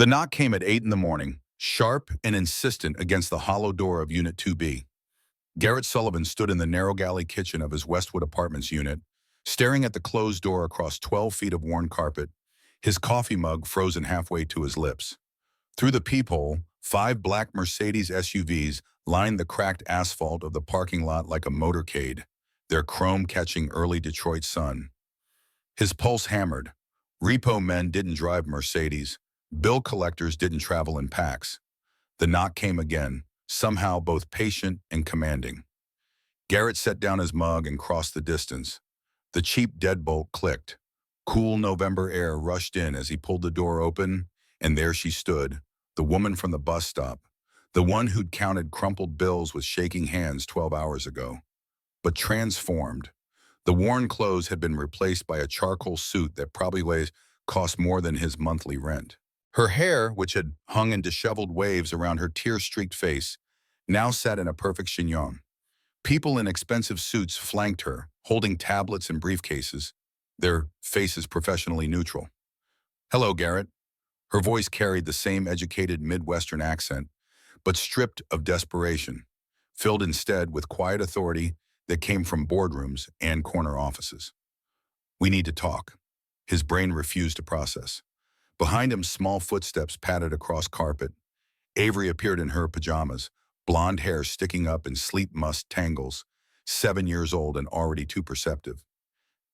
The knock came at 8 in the morning, sharp and insistent against the hollow door of Unit 2B. Garrett Sullivan stood in the narrow galley kitchen of his Westwood Apartments unit, staring at the closed door across 12 feet of worn carpet, his coffee mug frozen halfway to his lips. Through the peephole, 5 black Mercedes SUVs lined the cracked asphalt of the parking lot like a motorcade, their chrome catching early Detroit sun. His pulse hammered. Repo men didn't drive Mercedes. Bill collectors didn't travel in packs. The knock came again, somehow both patient and commanding. Garrett set down his mug and crossed the distance. The cheap deadbolt clicked. Cool November air rushed in as he pulled the door open, and there she stood, the woman from the bus stop, the one who'd counted crumpled bills with shaking hands 12 hours ago. But transformed. The worn clothes had been replaced by a charcoal suit that probably cost more than his monthly rent. Her hair, which had hung in disheveled waves around her tear-streaked face, now sat in a perfect chignon. People in expensive suits flanked her, holding tablets and briefcases, their faces professionally neutral. "Hello, Garrett." Her voice carried the same educated Midwestern accent, but stripped of desperation, filled instead with quiet authority that came from boardrooms and corner offices. "We need to talk." His brain refused to process. Behind him, small footsteps padded across carpet. Avery appeared in her pajamas, blonde hair sticking up in sleep musk tangles, 7 years old and already too perceptive.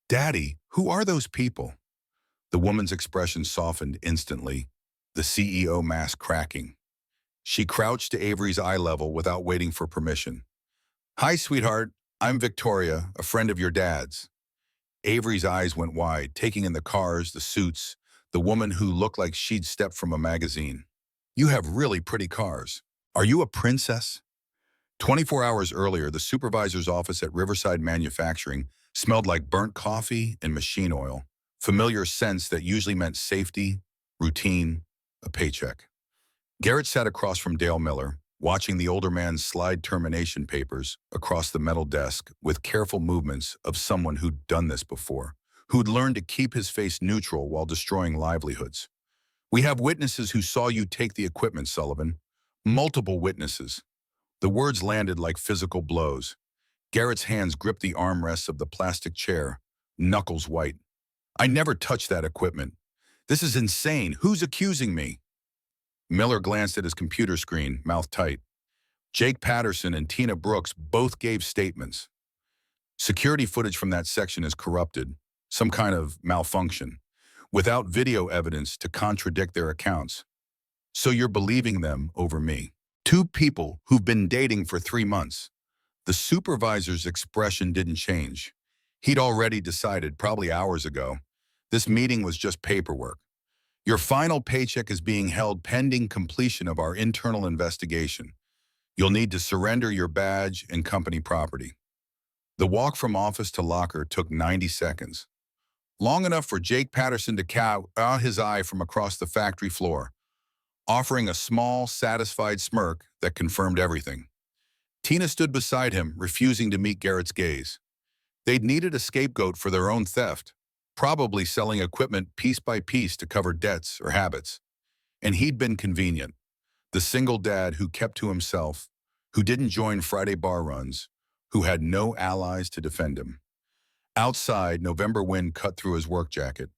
"Daddy, who are those people?" The woman's expression softened instantly, the CEO mask cracking. She crouched to Avery's eye level without waiting for permission. "Hi, sweetheart. I'm Victoria, a friend of your dad's." Avery's eyes went wide, taking in the cars, the suits, the woman who looked like she'd stepped from a magazine. "You have really pretty cars. Are you a princess?" 24 hours earlier, the supervisor's office at Riverside Manufacturing smelled like burnt coffee and machine oil, familiar scents that usually meant safety, routine, a paycheck. Garrett sat across from Dale Miller, watching the older man slide termination papers across the metal desk with careful movements of someone who'd done this before, who'd learned to keep his face neutral while destroying livelihoods. "We have witnesses who saw you take the equipment, Sullivan. Multiple witnesses." The words landed like physical blows. Garrett's hands gripped the armrests of the plastic chair, knuckles white. "I never touched that equipment. This is insane. Who's accusing me?" Miller glanced at his computer screen, mouth tight. Jake Patterson and Tina Brooks both gave statements. Security footage from that section is corrupted, some kind of malfunction, without video evidence to contradict their accounts. "So you're believing them over me." Two people who've been dating for 3 months. The supervisor's expression didn't change. He'd already decided, probably hours ago, this meeting was just paperwork. "Your final paycheck is being held pending completion of our internal investigation. You'll need to surrender your badge and company property." The walk from office to locker took 90 seconds. Long enough for Jake Patterson to cow out his eye from across the factory floor, offering a small, satisfied smirk that confirmed everything. Tina stood beside him, refusing to meet Garrett's gaze. They'd needed a scapegoat for their own theft, probably selling equipment piece by piece to cover debts or habits. And he'd been convenient. The single dad who kept to himself, who didn't join Friday bar runs, who had no allies to defend him. Outside, November wind cut through his work jacket.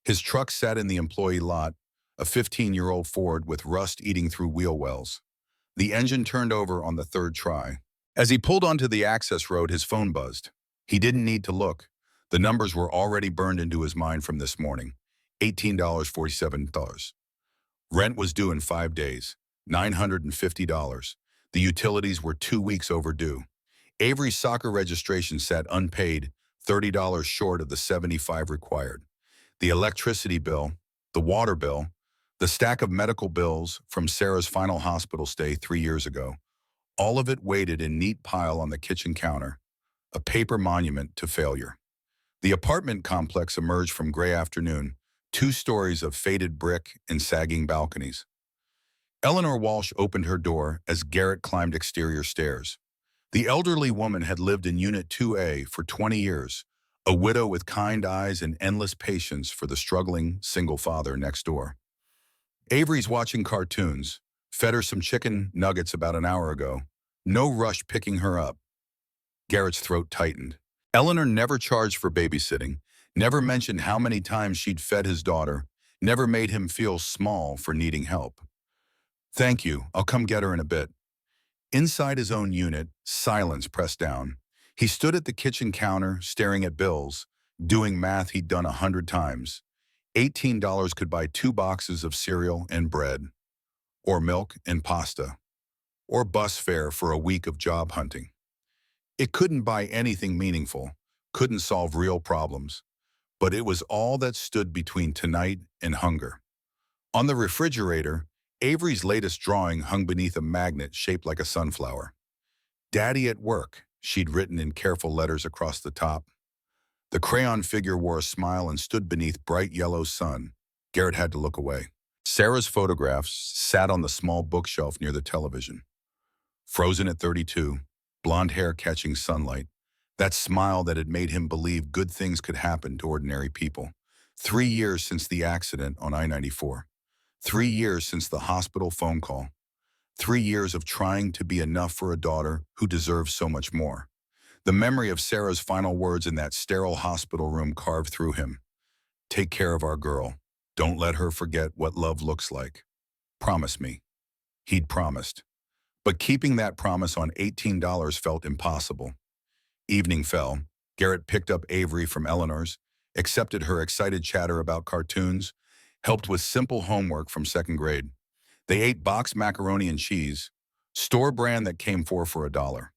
His truck sat in the employee lot, a 15-year-old Ford with rust eating through wheel wells. The engine turned over on the 3rd try. As he pulled onto the access road, his phone buzzed. He didn't need to look. The numbers were already burned into his mind from this morning. $18.47. Rent was due in 5 days. $950. The utilities were 2 weeks overdue. Avery's soccer registration sat unpaid, $30 short of the $75 required. The electricity bill, the water bill, the stack of medical bills from Sarah's final hospital stay 3 years ago. All of it waited in neat pile on the kitchen counter, a paper monument to failure. The apartment complex emerged from gray afternoon, 2 stories of faded brick and sagging balconies. Eleanor Walsh opened her door as Garrett climbed exterior stairs. The elderly woman had lived in Unit 2A for 20 years, a widow with kind eyes and endless patience for the struggling single father next door. Avery's watching cartoons. Fed her some chicken nuggets about an hour ago. No rush picking her up. Garrett's throat tightened. Eleanor never charged for babysitting, never mentioned how many times she'd fed his daughter, never made him feel small for needing help. Thank you, I'll come get her in a bit. Inside his own unit, silence pressed down. He stood at the kitchen counter, staring at bills, doing math he'd done 100 times. $18 could buy 2 boxes of cereal and bread, or milk and pasta, or bus fare for a week of job hunting. It couldn't buy anything meaningful, couldn't solve real problems, but it was all that stood between tonight and hunger. On the refrigerator, Avery's latest drawing hung beneath a magnet shaped like a sunflower. "Daddy at work," she'd written in careful letters across the top. The crayon figure wore a smile and stood beneath bright yellow sun. Garrett had to look away. Sarah's photographs sat on the small bookshelf near the television. Frozen at 32, blonde hair catching sunlight, that smile that had made him believe good things could happen to ordinary people. 3 years since the accident on I-94. 3 years since the hospital phone call. 3 years of trying to be enough for a daughter who deserves so much more. The memory of Sarah's final words in that sterile hospital room carved through him. "Take care of our girl. Don't let her forget what love looks like. Promise me." He'd promised. But keeping that promise on $18 felt impossible. Evening fell. Garrett picked up Avery from Eleanor's, accepted her excited chatter about cartoons, helped with simple homework from 2nd grade. They ate boxed macaroni and cheese, store brand that came for $1.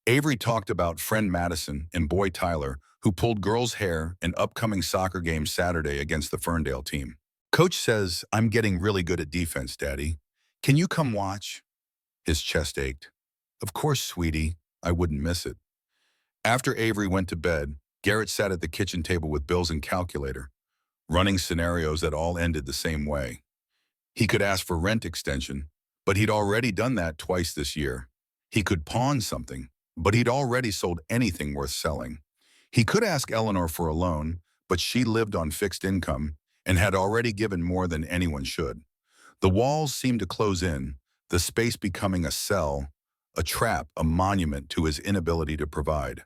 Avery talked about friend Madison and boy Tyler, who pulled girls' hair in upcoming soccer game Saturday against the Ferndale team. "Coach says I'm getting really good at defense, Daddy. Can you come watch?" His chest ached. "Of course, sweetie. I wouldn't miss it." After Avery went to bed, Garrett sat at the kitchen table with bills and calculator, running scenarios that all ended the same way. He could ask for rent extension, but he'd already done that twice this year. He could pawn something, but he'd already sold anything worth selling. He could ask Eleanor for a loan, but she lived on fixed income and had already given more than anyone should. The walls seemed to close in, the space becoming a cell, a trap, a monument to his inability to provide.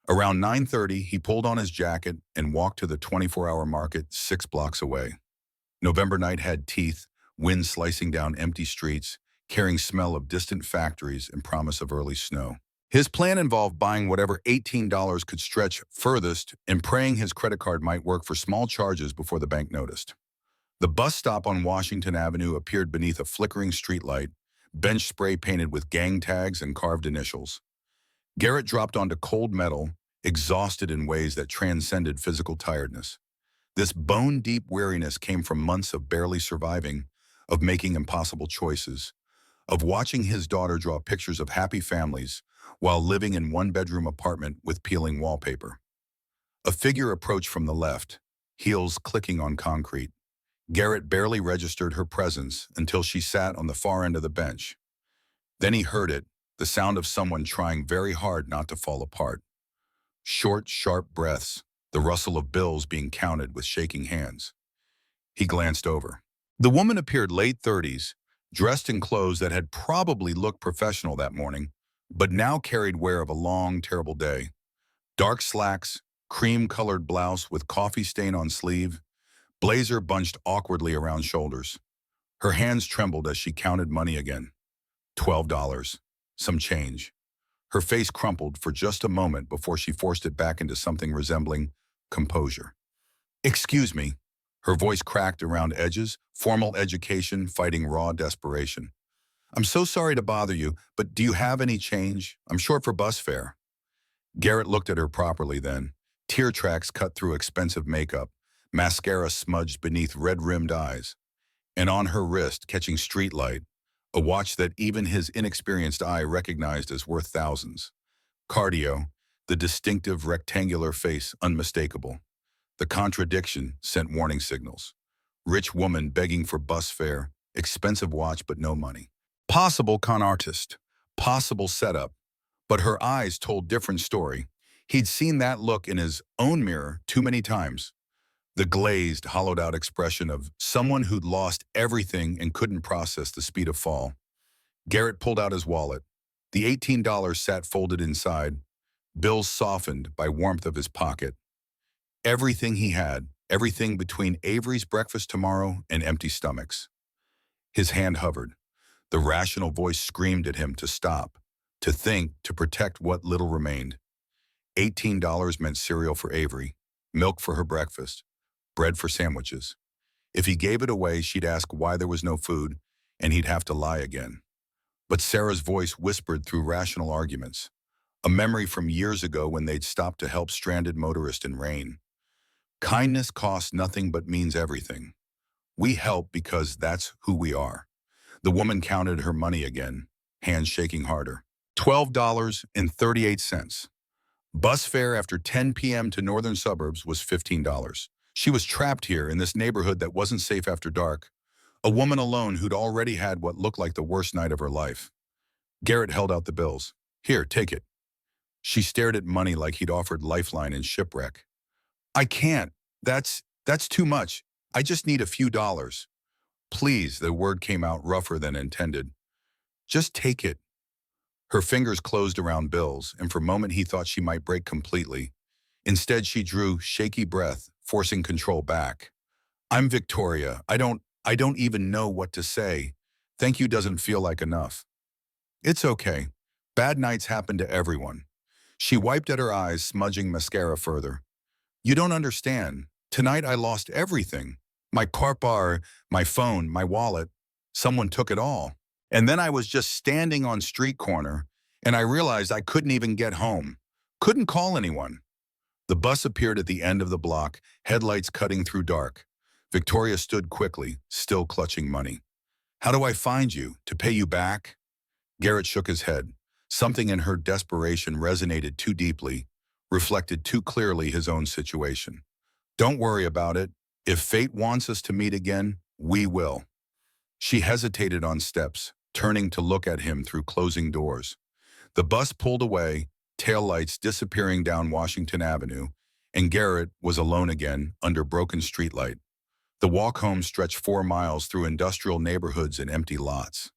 Around 9:30, he pulled on his jacket and walked to the 24-hour market 6 blocks away. November night had teeth, wind slicing down empty streets, carrying smell of distant factories and promise of early snow. His plan involved buying whatever $18 could stretch furthest and praying his credit card might work for small charges before the bank noticed. The bus stop on Washington Avenue appeared beneath a flickering streetlight, bench spray painted with gang tags and carved initials. Garrett dropped onto cold metal, exhausted in ways that transcended physical tiredness. This bone-deep weariness came from months of barely surviving, of making impossible choices, of watching his daughter draw pictures of happy families while living in one-bedroom apartment with peeling wallpaper. A figure approached from the left, heels clicking on concrete. Garrett barely registered her presence until she sat on the far end of the bench. Then he heard it, the sound of someone trying very hard not to fall apart. Short, sharp breaths, the rustle of bills being counted with shaking hands. He glanced over. The woman appeared late 30s, dressed in clothes that had probably looked professional that morning, but now carried wear of a long, terrible day. Dark slacks, cream-colored blouse with coffee stain on sleeve, blazer bunched awkwardly around shoulders. Her hands trembled as she counted money again. $12. Some change. Her face crumpled for just a moment before she forced it back into something resembling composure. "Excuse me." Her voice cracked around edges, formal education fighting raw desperation. "I'm so sorry to bother you, but do you have any change? I'm short for bus fare." Garrett looked at her properly then. Tear tracks cut through expensive makeup, mascara smudged beneath red-rimmed eyes, and on her wrist, catching streetlight, a watch that even his inexperienced eye recognized as worth thousands. Cardio, the distinctive rectangular face unmistakable. The contradiction sent warning signals. Rich woman begging for bus fare, expensive watch but no money. Possible con artist, possible setup, but her eyes told different story. He'd seen that look in his own mirror too many times. The glazed, hollowed-out expression of someone who'd lost everything and couldn't process the speed of fall. Garrett pulled out his wallet. The $18 sat folded inside, bills softened by warmth of his pocket. Everything he had, everything between Avery's breakfast tomorrow and empty stomachs. His hand hovered. The rational voice screamed at him to stop, to think, to protect what little remained. $18 meant cereal for Avery, milk for her breakfast, bread for sandwiches. If he gave it away, she'd ask why there was no food, and he'd have to lie again. But Sarah's voice whispered through rational arguments, a memory from years ago when they'd stopped to help stranded motorists in rain. Kindness costs nothing but means everything. We help because that's who we are. The woman counted her money again, hands shaking harder. $12.38. Bus fare after 10 p.m. to northern suburbs was $15. She was trapped here in this neighborhood that wasn't safe after dark. A woman alone who'd already had what looked like the worst night of her life. Garrett held out the bills. Here, take it. She stared at money like he'd offered lifeline in shipwreck. I can't. That's too much. I just need a few dollars. Please, the word came out rougher than intended. Just take it. Her fingers closed around Bill's, and for a moment he thought she might break completely. Instead, she drew shaky breath, forcing control back. I'm Victoria. I don't even know what to say. Thank you doesn't feel like enough. It's okay. Bad nights happen to everyone. She wiped at her eyes, smudging mascara further. You don't understand. Tonight I lost everything. My car bar, my phone, my wallet. Someone took it all. And then I was just standing on street corner, and I realized I couldn't even get home. Couldn't call anyone. The bus appeared at the end of the block, headlights cutting through dark. Victoria stood quickly, still clutching money. How do I find you? To pay you back? Garrett shook his head. Something in her desperation resonated too deeply, reflected too clearly his own situation. Don't worry about it. If fate wants us to meet again, we will. She hesitated on steps, turning to look at him through closing doors. The bus pulled away, taillights disappearing down Washington Avenue, and Garrett was alone again under broken streetlight. The walk home stretched 4 miles through industrial neighborhoods and empty lots.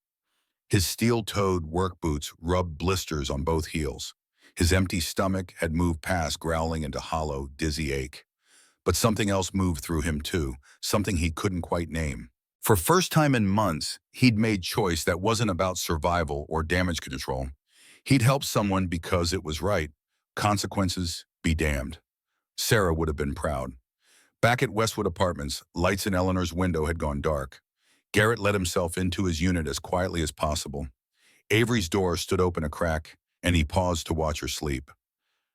His steel-toed work boots rubbed blisters on both heels. His empty stomach had moved past growling into hollow, dizzy ache. But something else moved through him too, something he couldn't quite name. For first time in months, he'd made choice that wasn't about survival or damage control. He'd helped someone because it was right. Consequences be damned. Sarah would have been proud. Back at Westwood Apartments, lights in Eleanor's window had gone dark. Garrett let himself into his unit as quietly as possible. Avery's door stood open a crack, and he paused to watch her sleep.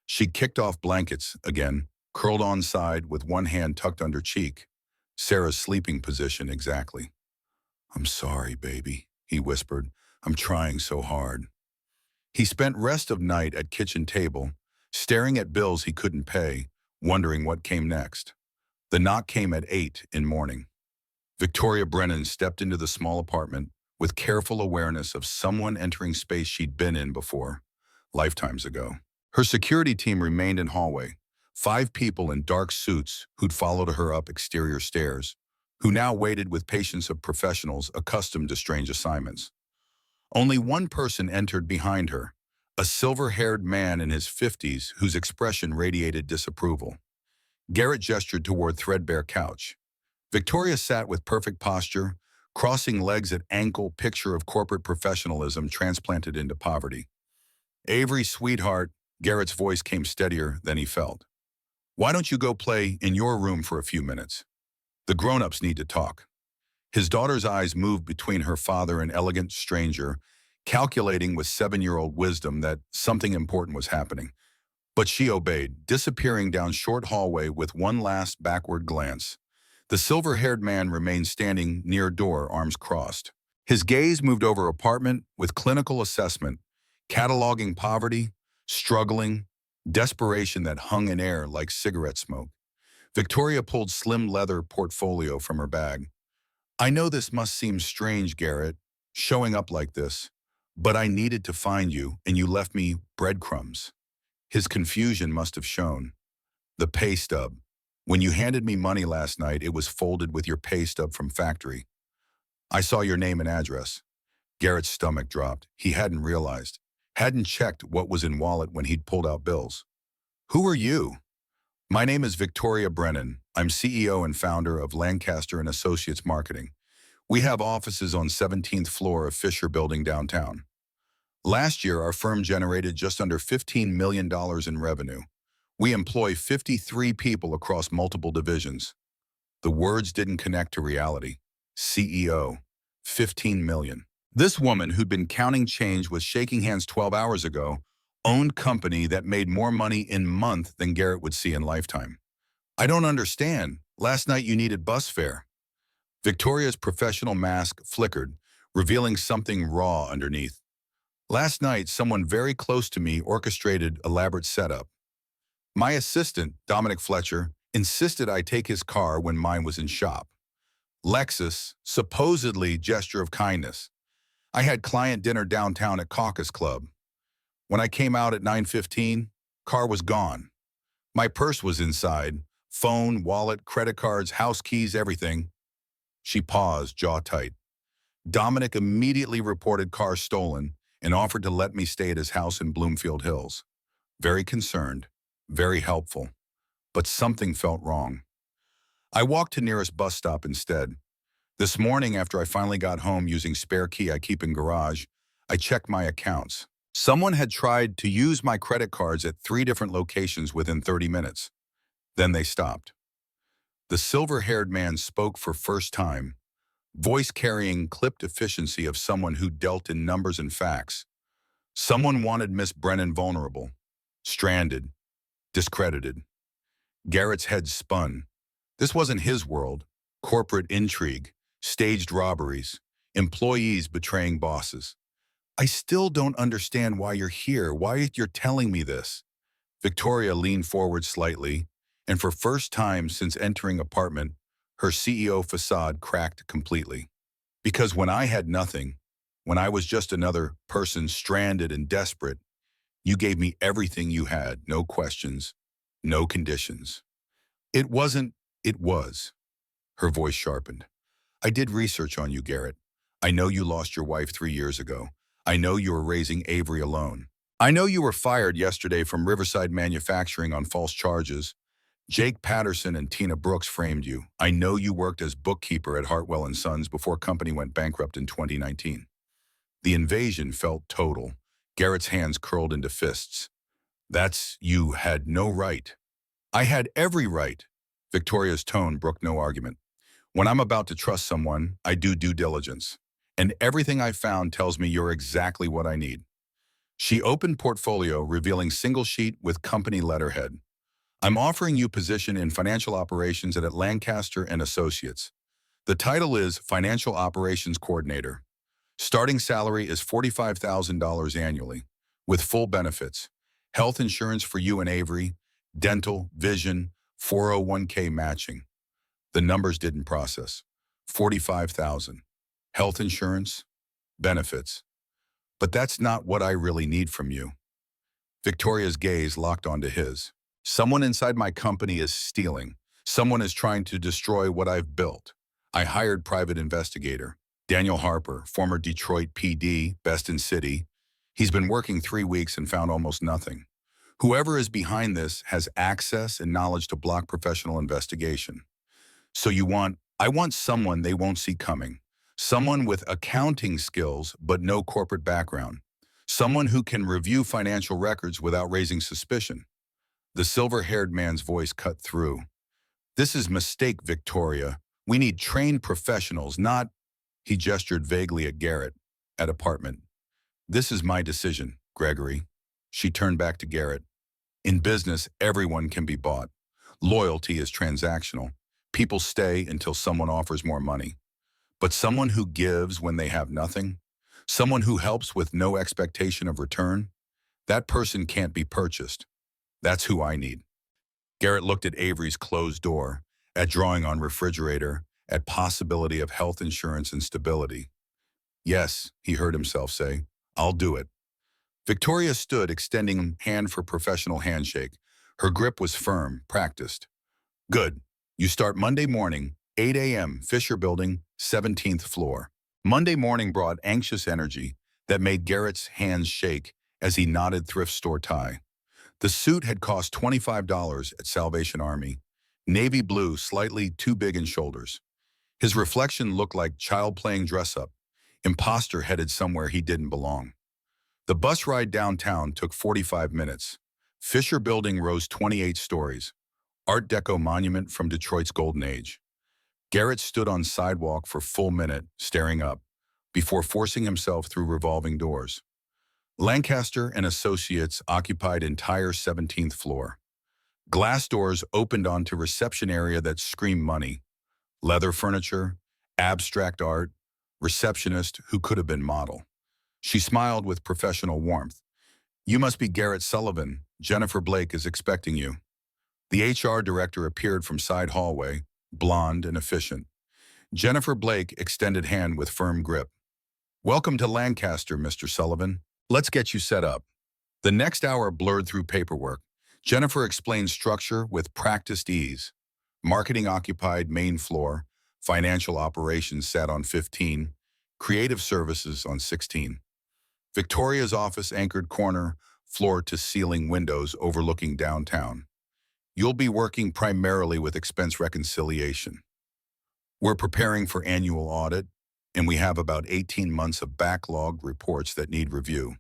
She kicked off blankets again, curled on side with one hand tucked under cheek. Sarah's sleeping position exactly. I'm sorry, baby, he whispered. I'm trying so hard. He spent rest of night at kitchen table, staring at bills he couldn't pay, wondering what came next. The knock came at 8 in morning. Victoria Brennan stepped into the small apartment with careful awareness of someone entering space she'd been in before, lifetimes ago. Her security team remained in hallway, 5 people in dark suits who'd followed her up exterior stairs, who now waited with patience of professionals accustomed to strange assignments. Only one person entered behind her, a silver-haired man in his 50s whose expression radiated disapproval. Garrett gestured toward threadbare couch. Victoria sat with perfect posture, crossing legs at ankle, picture of corporate professionalism transplanted into poverty. Avery, sweetheart, Garrett's voice came steadier than he felt. Why don't you go play in your room for a few minutes? The grown-ups need to talk. His daughter's eyes moved between her father and elegant stranger, calculating with 7-year-old wisdom that something important was happening. But she obeyed, disappearing down short hallway with one last backward glance. The silver-haired man remained standing near door, arms crossed. His gaze moved over apartment with clinical assessment, cataloging poverty, struggling, desperation that hung in air like cigarette smoke. Victoria pulled slim leather portfolio from her bag. I know this must seem strange, Garrett, showing up like this, but I needed to find you, and you left me breadcrumbs. His confusion must have shown. The pay stub. When you handed me money last night, it was folded with your pay stub from factory. I saw your name and address. Garrett's stomach dropped. He hadn't realized. Hadn't checked what was in wallet when he'd pulled out bills. Who are you? My name is Victoria Brennan. I'm CEO and founder of Lancaster and Associates Marketing. We have offices on 17th floor of Fisher Building downtown. Last year, our firm generated just under $15 million in revenue. We employ 53 people across multiple divisions. The words didn't connect to reality. CEO, 15 million. This woman who'd been counting change was shaking hands 12 hours ago, owned company that made more money in month than Garrett would see in lifetime. I don't understand. Last night you needed bus fare. Victoria's professional mask flickered, revealing something raw underneath. Last night, someone very close to me orchestrated elaborate setup. My assistant, Dominic Fletcher, insisted I take his car when mine was in shop. Lexus, supposedly gesture of kindness. I had client dinner downtown at Caucus Club. When I came out at 9:15, car was gone. My purse was inside, phone, wallet, credit cards, house keys, everything. She paused, jaw tight. Dominic immediately reported car stolen and offered to let me stay at his house in Bloomfield Hills. Very concerned, very helpful, but something felt wrong. I walked to nearest bus stop instead. This morning, after I finally got home using spare key I keep in garage, I checked my accounts. Someone had tried to use my credit cards at 3 different locations within 30 minutes. Then they stopped. The silver-haired man spoke for first time, voice carrying clipped efficiency of someone who dealt in numbers and facts. Someone wanted Miss Brennan vulnerable, stranded, discredited. Garrett's head spun. This wasn't his world. Corporate intrigue, staged robberies, employees betraying bosses. I still don't understand why you're here, why you're telling me this. Victoria leaned forward slightly, and for first time since entering apartment, her CEO facade cracked completely. Because when I had nothing, when I was just another person stranded and desperate, you gave me everything you had, no questions, no conditions. It wasn't, it was. Her voice sharpened. I did research on you, Garrett. I know you lost your wife 3 years ago. I know you were raising Avery alone. I know you were fired yesterday from Riverside Manufacturing on false charges. Jake Patterson and Tina Brooks framed you. I know you worked as bookkeeper at Hartwell & Sons before company went bankrupt in 2019. The invasion felt total. Garrett's hands curled into fists. You had no right. I had every right. Victoria's tone brooked no argument. When I'm about to trust someone, I do due diligence. And everything I found tells me you're exactly what I need. She opened portfolio, revealing single sheet with company letterhead. I'm offering you position in financial operations at Lancaster and Associates. The title is Financial Operations Coordinator. Starting salary is $45,000 annually, with full benefits, health insurance for you and Avery, dental, vision, 401k matching. The numbers didn't process. 45,000. Health insurance, benefits. But that's not what I really need from you. Victoria's gaze locked onto his. Someone inside my company is stealing. Someone is trying to destroy what I've built. I hired private investigator, Daniel Harper, former Detroit PD, best in city. He's been working 3 weeks and found almost nothing. Whoever is behind this has access and knowledge to block professional investigation. So I want someone they won't see coming. Someone with accounting skills but no corporate background. Someone who can review financial records without raising suspicion. The silver-haired man's voice cut through. This is mistake, Victoria. We need trained professionals, not... He gestured vaguely at Garrett, at apartment. This is my decision, Gregory. She turned back to Garrett. In business, everyone can be bought. Loyalty is transactional. People stay until someone offers more money. But someone who gives when they have nothing, someone who helps with no expectation of return, that person can't be purchased. That's who I need. Garrett looked at Avery's closed door, at drawing on refrigerator, at possibility of health insurance and stability. Yes, he heard himself say, I'll do it. Victoria stood, extending hand for professional handshake. Her grip was firm, practiced. Good. You start Monday morning, 8 a.m., Fisher Building, 17th floor. Monday morning brought anxious energy that made Garrett's hands shake as he knotted thrift store tie. The suit had cost $25 at Salvation Army, navy blue, slightly too big in shoulders. His reflection looked like child playing dress-up, imposter headed somewhere he didn't belong. The bus ride downtown took 45 minutes. Fisher Building rose 28 stories, Art Deco monument from Detroit's golden age. Garrett stood on sidewalk for full minute, staring up, before forcing himself through revolving doors. Lancaster and Associates occupied entire 17th floor. Glass doors opened onto reception area that screamed money. Leather furniture, abstract art, receptionist who could have been model. She smiled with professional warmth. "You must be Garrett Sullivan. Jennifer Blake is expecting you." The HR director appeared from side hallway, blonde and efficient. Jennifer Blake extended hand with firm grip. "Welcome to Lancaster, Mr. Sullivan. Let's get you set up." The next hour blurred through paperwork. Jennifer explained structure with practiced ease. Marketing occupied main floor, financial operations sat on 15, creative services on 16. Victoria's office anchored corner, floor-to-ceiling windows overlooking downtown. "You'll be working primarily with expense reconciliation. We're preparing for annual audit, and we have about 18 months of backlogged reports that need review.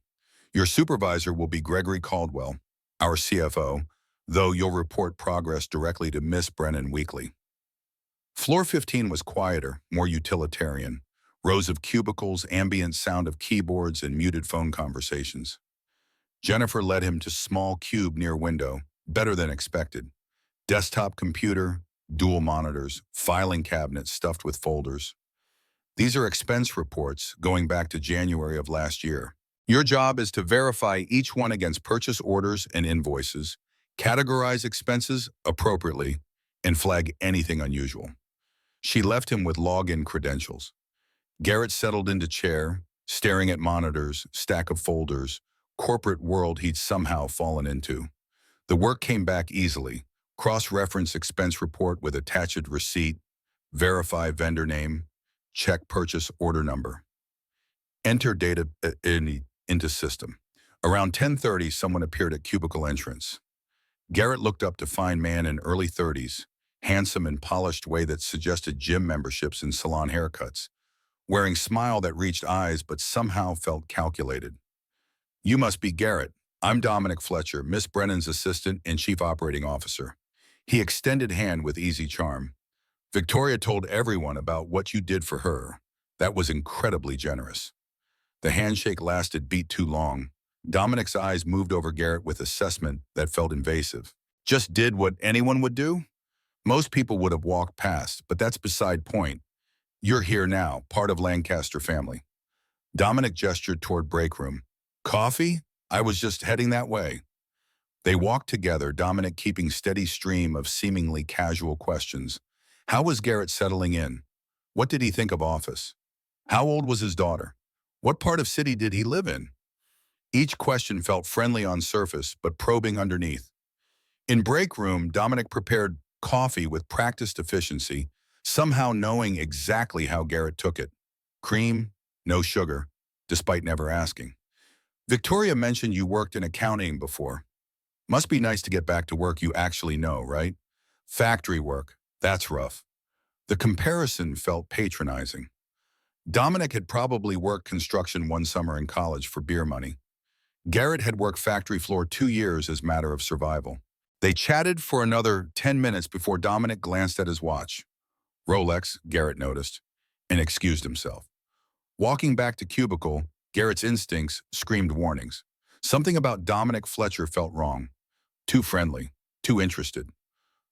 Your supervisor will be Gregory Caldwell, our CFO, though you'll report progress directly to Miss Brennan weekly." Floor 15 was quieter, more utilitarian. Rows of cubicles, ambient sound of keyboards, and muted phone conversations. Jennifer led him to small cube near window, better than expected. Desktop computer, dual monitors, filing cabinet stuffed with folders. "These are expense reports going back to January of last year. Your job is to verify each one against purchase orders and invoices, categorize expenses appropriately, and flag anything unusual." She left him with login credentials. Garrett settled into chair, staring at monitors, stack of folders, corporate world he'd somehow fallen into. The work came back easily. Cross-reference expense report with attached receipt, verify vendor name, check purchase order number. Enter data into system. Around 10:30, someone appeared at cubicle entrance. Garrett looked up to find man in early 30s, handsome and polished way that suggested gym memberships and salon haircuts, wearing smile that reached eyes but somehow felt calculated. "You must be Garrett. I'm Dominic Fletcher, Miss Brennan's assistant and chief operating officer." He extended hand with easy charm. "Victoria told everyone about what you did for her. That was incredibly generous." The handshake lasted beat too long. Dominic's eyes moved over Garrett with assessment that felt invasive. "Just did what anyone would do? Most people would have walked past, but that's beside point. You're here now, part of Lancaster family." Dominic gestured toward break room. "Coffee? I was just heading that way." They walked together, Dominic keeping steady stream of seemingly casual questions. How was Garrett settling in? What did he think of office? How old was his daughter? What part of city did he live in? Each question felt friendly on surface, but probing underneath. In break room, Dominic prepared coffee with practiced efficiency, somehow knowing exactly how Garrett took it. Cream, no sugar, despite never asking. "Victoria mentioned you worked in accounting before. Must be nice to get back to work you actually know, right? Factory work, that's rough." The comparison felt patronizing. Dominic had probably worked construction one summer in college for beer money. Garrett had worked factory floor 2 years as matter of survival. They chatted for another 10 minutes before Dominic glanced at his watch. Rolex, Garrett noticed, and excused himself. Walking back to cubicle, Garrett's instincts screamed warnings. Something about Dominic Fletcher felt wrong. Too friendly, too interested.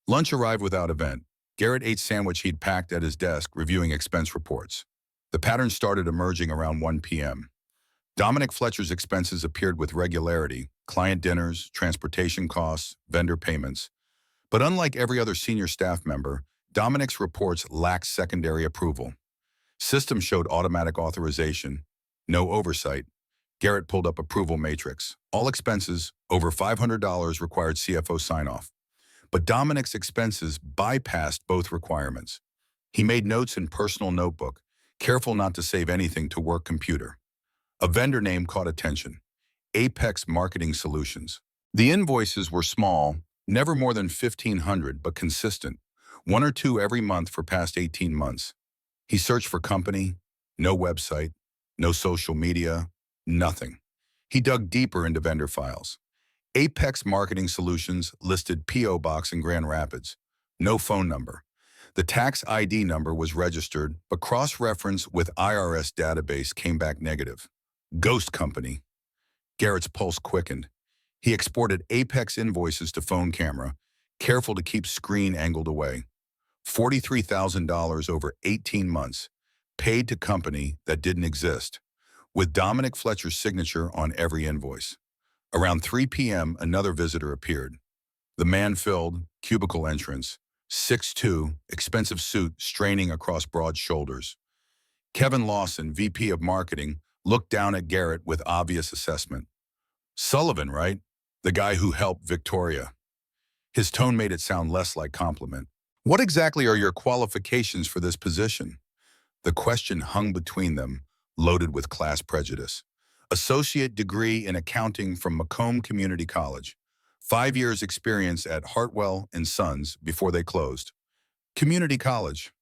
Lunch arrived without event. Garrett ate sandwich he'd packed at his desk, reviewing expense reports. The pattern started emerging around 1 p.m. Dominic Fletcher's expenses appeared with regularity: client dinners, transportation costs, vendor payments. But unlike every other senior staff member, Dominic's reports lacked secondary approval. System showed automatic authorization, no oversight. Garrett pulled up approval matrix. All expenses over $500 required CFO sign-off. But Dominic's expenses bypassed both requirements. He made notes in personal notebook, careful not to save anything to work computer. A vendor name caught attention: Apex Marketing Solutions. The invoices were small, never more than 1,500, but consistent, one or two every month for past 18 months. He searched for company, no website, no social media, nothing. He dug deeper into vendor files. Apex Marketing Solutions listed P.O. Box in Grand Rapids. No phone number. The tax ID number was registered, but cross-reference with IRS database came back negative. Ghost company. Garrett's pulse quickened. He exported Apex invoices to phone camera, careful to keep screen angled away. $43,000 over 18 months, paid to company that didn't exist, with Dominic Fletcher's signature on every invoice. Around 3 p.m., another visitor appeared. The man-filled, cubicle entrance, 6'2", expensive suit straining across broad shoulders. Kevin Lawson, VP of Marketing, looked down at Garrett with obvious assessment. Sullivan, right? The guy who helped Victoria. His tone made it sound less like compliment. What exactly are your qualifications for this position? The question hung between them, loaded with class prejudice. Associate degree in accounting from Macomb Community College. 5 years experience at Hartwell and Sons before they closed. Community college.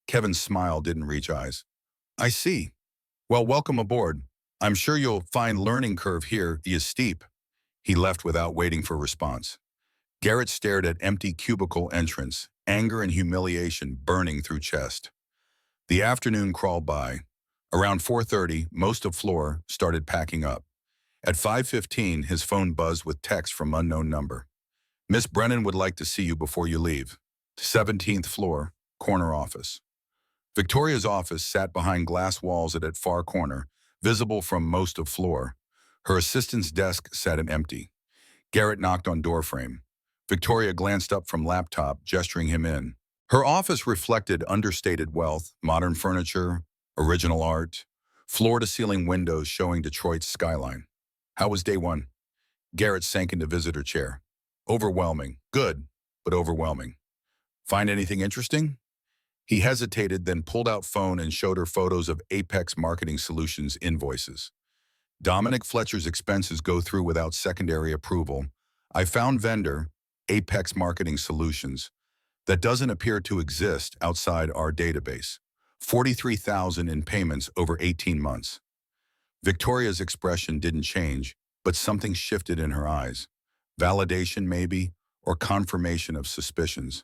Kevin's smile didn't reach eyes. I see. Well, welcome aboard. I'm sure you'll find learning curve here is steep. He left without waiting for response. Garrett stared at empty cubicle entrance, anger and humiliation burning through chest. The afternoon crawled by. Around 4:30, most of floor started packing up. At 5:15, his phone buzzed with text from unknown number. Miss Brennan would like to see you before you leave. 17th floor, corner office. Victoria's office sat behind glass walls at far corner, visible from most of floor. Her assistant's desk sat empty. Garrett knocked on doorframe. Victoria glanced up from laptop, gesturing him in. Her office reflected understated wealth, modern furniture, original art, floor-to-ceiling windows showing Detroit's skyline. How was day one? Garrett sank into visitor chair. Overwhelming. Good, but overwhelming. Find anything interesting? He hesitated, then pulled out phone and showed her photos of Apex Marketing Solutions invoices. Dominic Fletcher's expenses go through without secondary approval. I found vendor, Apex Marketing Solutions, that doesn't appear to exist outside our database. $43,000 in payments over 18 months. Victoria's expression didn't change, but something shifted in her eyes. Validation, maybe, or confirmation of suspicions.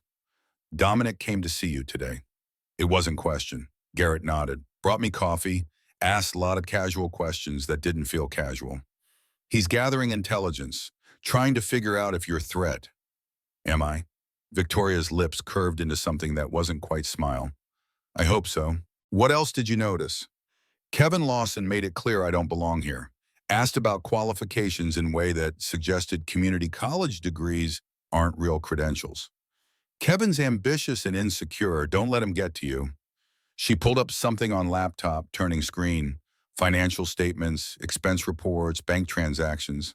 Dominic came to see you today. It wasn't question. Garrett nodded. Brought me coffee, asked a lot of casual questions that didn't feel casual. He's gathering intelligence, trying to figure out if you're a threat. Am I? Victoria's lips curved into something that wasn't quite smile. I hope so. What else did you notice? Kevin Lawson made it clear I don't belong here. Asked about qualifications in a way that suggested community college degrees aren't real credentials. Kevin's ambitious and insecure. Don't let him get to you. She pulled up something on laptop, turning screen. Financial statements, expense reports, bank transactions.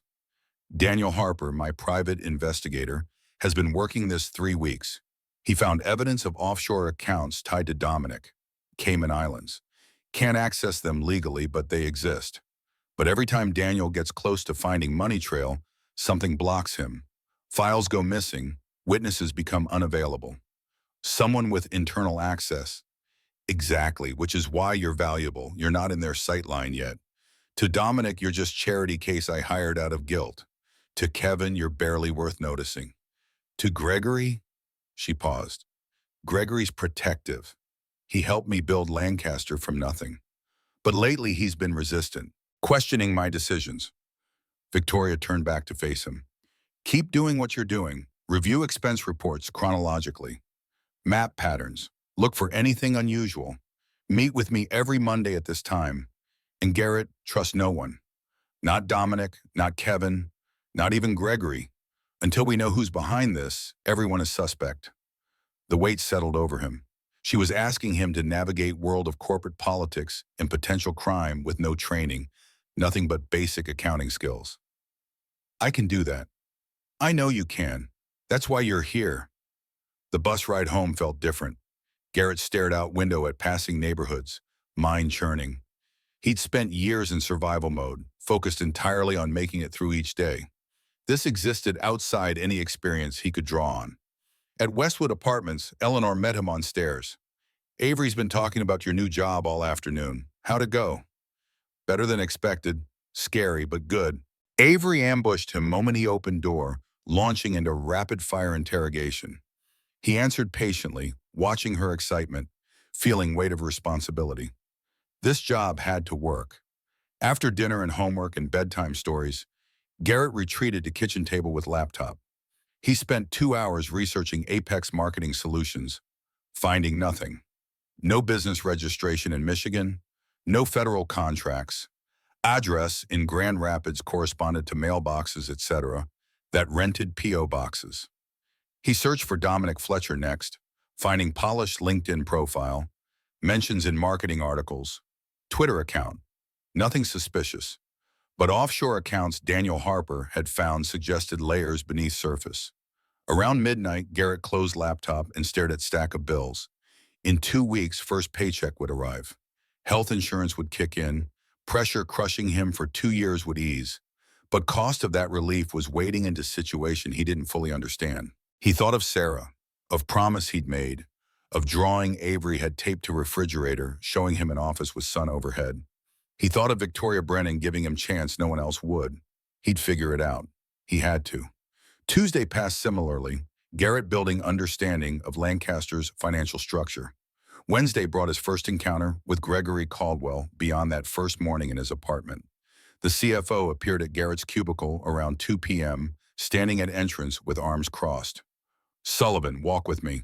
Daniel Harper, my private investigator, has been working this 3 weeks. He found evidence of offshore accounts tied to Dominic, Cayman Islands. Can't access them legally, but they exist. But every time Daniel gets close to finding money trail, something blocks him. Files go missing, witnesses become unavailable. Someone with internal access. Exactly, which is why you're valuable. You're not in their sightline yet. To Dominic, you're just charity case I hired out of guilt. To Kevin, you're barely worth noticing. To Gregory, she paused. Gregory's protective. He helped me build Lancaster from nothing. But lately he's been resistant, questioning my decisions. Victoria turned back to face him. Keep doing what you're doing. Review expense reports chronologically. Map patterns. Look for anything unusual. Meet with me every Monday at this time. And Garrett, trust no one. Not Dominic, not Kevin, not even Gregory. Until we know who's behind this, everyone is suspect. The weight settled over him. She was asking him to navigate world of corporate politics and potential crime with no training, nothing but basic accounting skills. I can do that. I know you can. That's why you're here. The bus ride home felt different. Garrett stared out window at passing neighborhoods, mind churning. He'd spent years in survival mode, focused entirely on making it through each day. This existed outside any experience he could draw on. At Westwood Apartments, Eleanor met him on stairs. Avery's been talking about your new job all afternoon. How'd it go? Better than expected. Scary, but good. Avery ambushed him moment he opened door, launching into rapid-fire interrogation. He answered patiently, watching her excitement, feeling weight of responsibility. This job had to work. After dinner and homework and bedtime stories, Garrett retreated to kitchen table with laptop. He spent 2 hours researching Apex marketing solutions, finding nothing. No business registration in Michigan, no federal contracts, address in Grand Rapids corresponded to mailboxes, etc., that rented P.O. boxes. He searched for Dominic Fletcher next, finding polished LinkedIn profile, mentions in marketing articles, Twitter account, nothing suspicious. But offshore accounts Daniel Harper had found suggested layers beneath surface. Around midnight, Garrett closed laptop and stared at stack of bills. In 2 weeks, first paycheck would arrive. Health insurance would kick in. Pressure crushing him for 2 years would ease. But cost of that relief was wading into situation he didn't fully understand. He thought of Sarah, of promise he'd made, of drawing Avery had taped to refrigerator, showing him an office with sun overhead. He thought of Victoria Brennan giving him chance no one else would. He'd figure it out. He had to. Tuesday passed similarly, Garrett building understanding of Lancaster's financial structure. Wednesday brought his first encounter with Gregory Caldwell beyond that first morning in his apartment. The CFO appeared at Garrett's cubicle around 2 p.m., standing at entrance with arms crossed. "Sullivan, walk with me."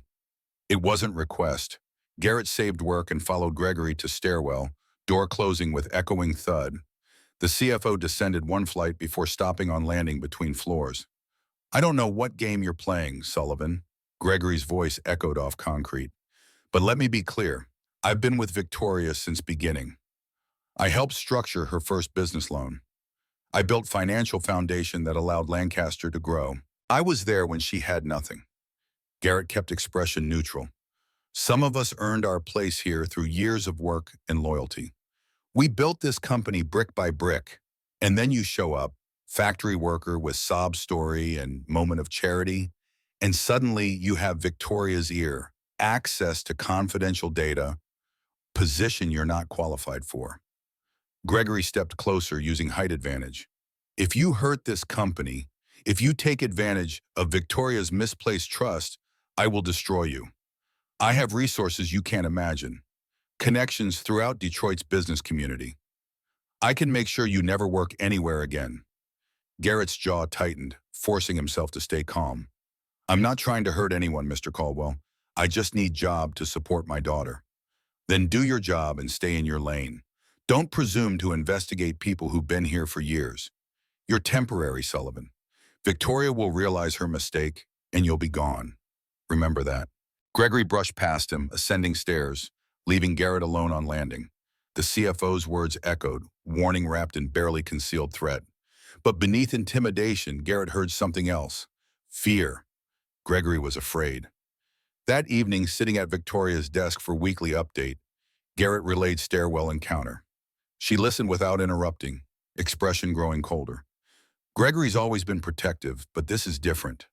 It wasn't request. Garrett saved work and followed Gregory to stairwell, door closing with echoing thud. The CFO descended one flight before stopping on landing between floors. "I don't know what game you're playing, Sullivan." Gregory's voice echoed off concrete. "But let me be clear. I've been with Victoria since beginning. I helped structure her first business loan. I built financial foundation that allowed Lancaster to grow. I was there when she had nothing." Garrett kept expression neutral. "Some of us earned our place here through years of work and loyalty. We built this company brick by brick, and then you show up, factory worker with sob story and moment of charity, and suddenly you have Victoria's ear, access to confidential data, position you're not qualified for." Gregory stepped closer using height advantage. "If you hurt this company, if you take advantage of Victoria's misplaced trust, I will destroy you. I have resources you can't imagine, connections throughout Detroit's business community. I can make sure you never work anywhere again." Garrett's jaw tightened, forcing himself to stay calm. "I'm not trying to hurt anyone, Mr. Caldwell. I just need job to support my daughter." "Then do your job and stay in your lane. Don't presume to investigate people who've been here for years. You're temporary, Sullivan. Victoria will realize her mistake, and you'll be gone. Remember that." Gregory brushed past him, ascending stairs, leaving Garrett alone on landing. The CFO's words echoed, warning wrapped in barely concealed threat. But beneath intimidation, Garrett heard something else. Fear. Gregory was afraid. That evening, sitting at Victoria's desk for weekly update, Garrett relayed stairwell encounter. She listened without interrupting, expression growing colder. "Gregory's always been protective, but this is different."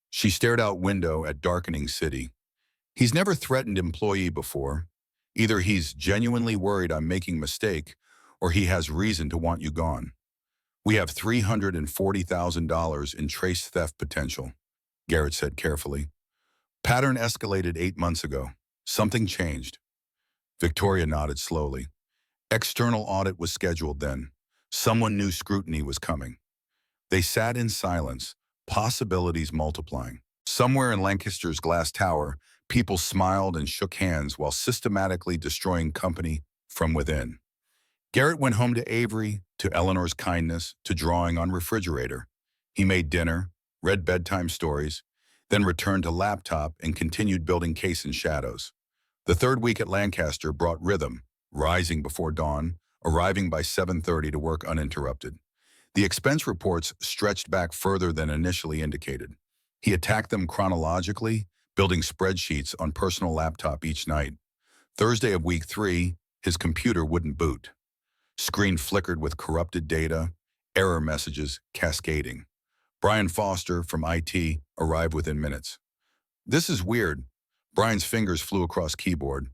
She stared out window at darkening city. "He's never threatened employee before. Either he's genuinely worried I'm making mistake, or he has reason to want you gone. We have $340,000 in trace theft potential," Garrett said carefully. "Pattern escalated 8 months ago. Something changed." Victoria nodded slowly. "External audit was scheduled then. Someone knew scrutiny was coming." They sat in silence, possibilities multiplying. Somewhere in Lancaster's glass tower, people smiled and shook hands while systematically destroying company from within. Garrett went home to Avery, to Eleanor's kindness, to drawing on refrigerator. He made dinner, read bedtime stories, then returned to laptop and continued building case in shadows. The third week at Lancaster brought rhythm, rising before dawn, arriving by 7:30 to work uninterrupted. The expense reports stretched back further than initially indicated. He attacked them chronologically, building spreadsheets on personal laptop each night. Thursday of week 3, his computer wouldn't boot. Screen flickered with corrupted data, error messages cascading. Brian Foster from IT arrived within minutes. This is weird. Brian's fingers flew across keyboard.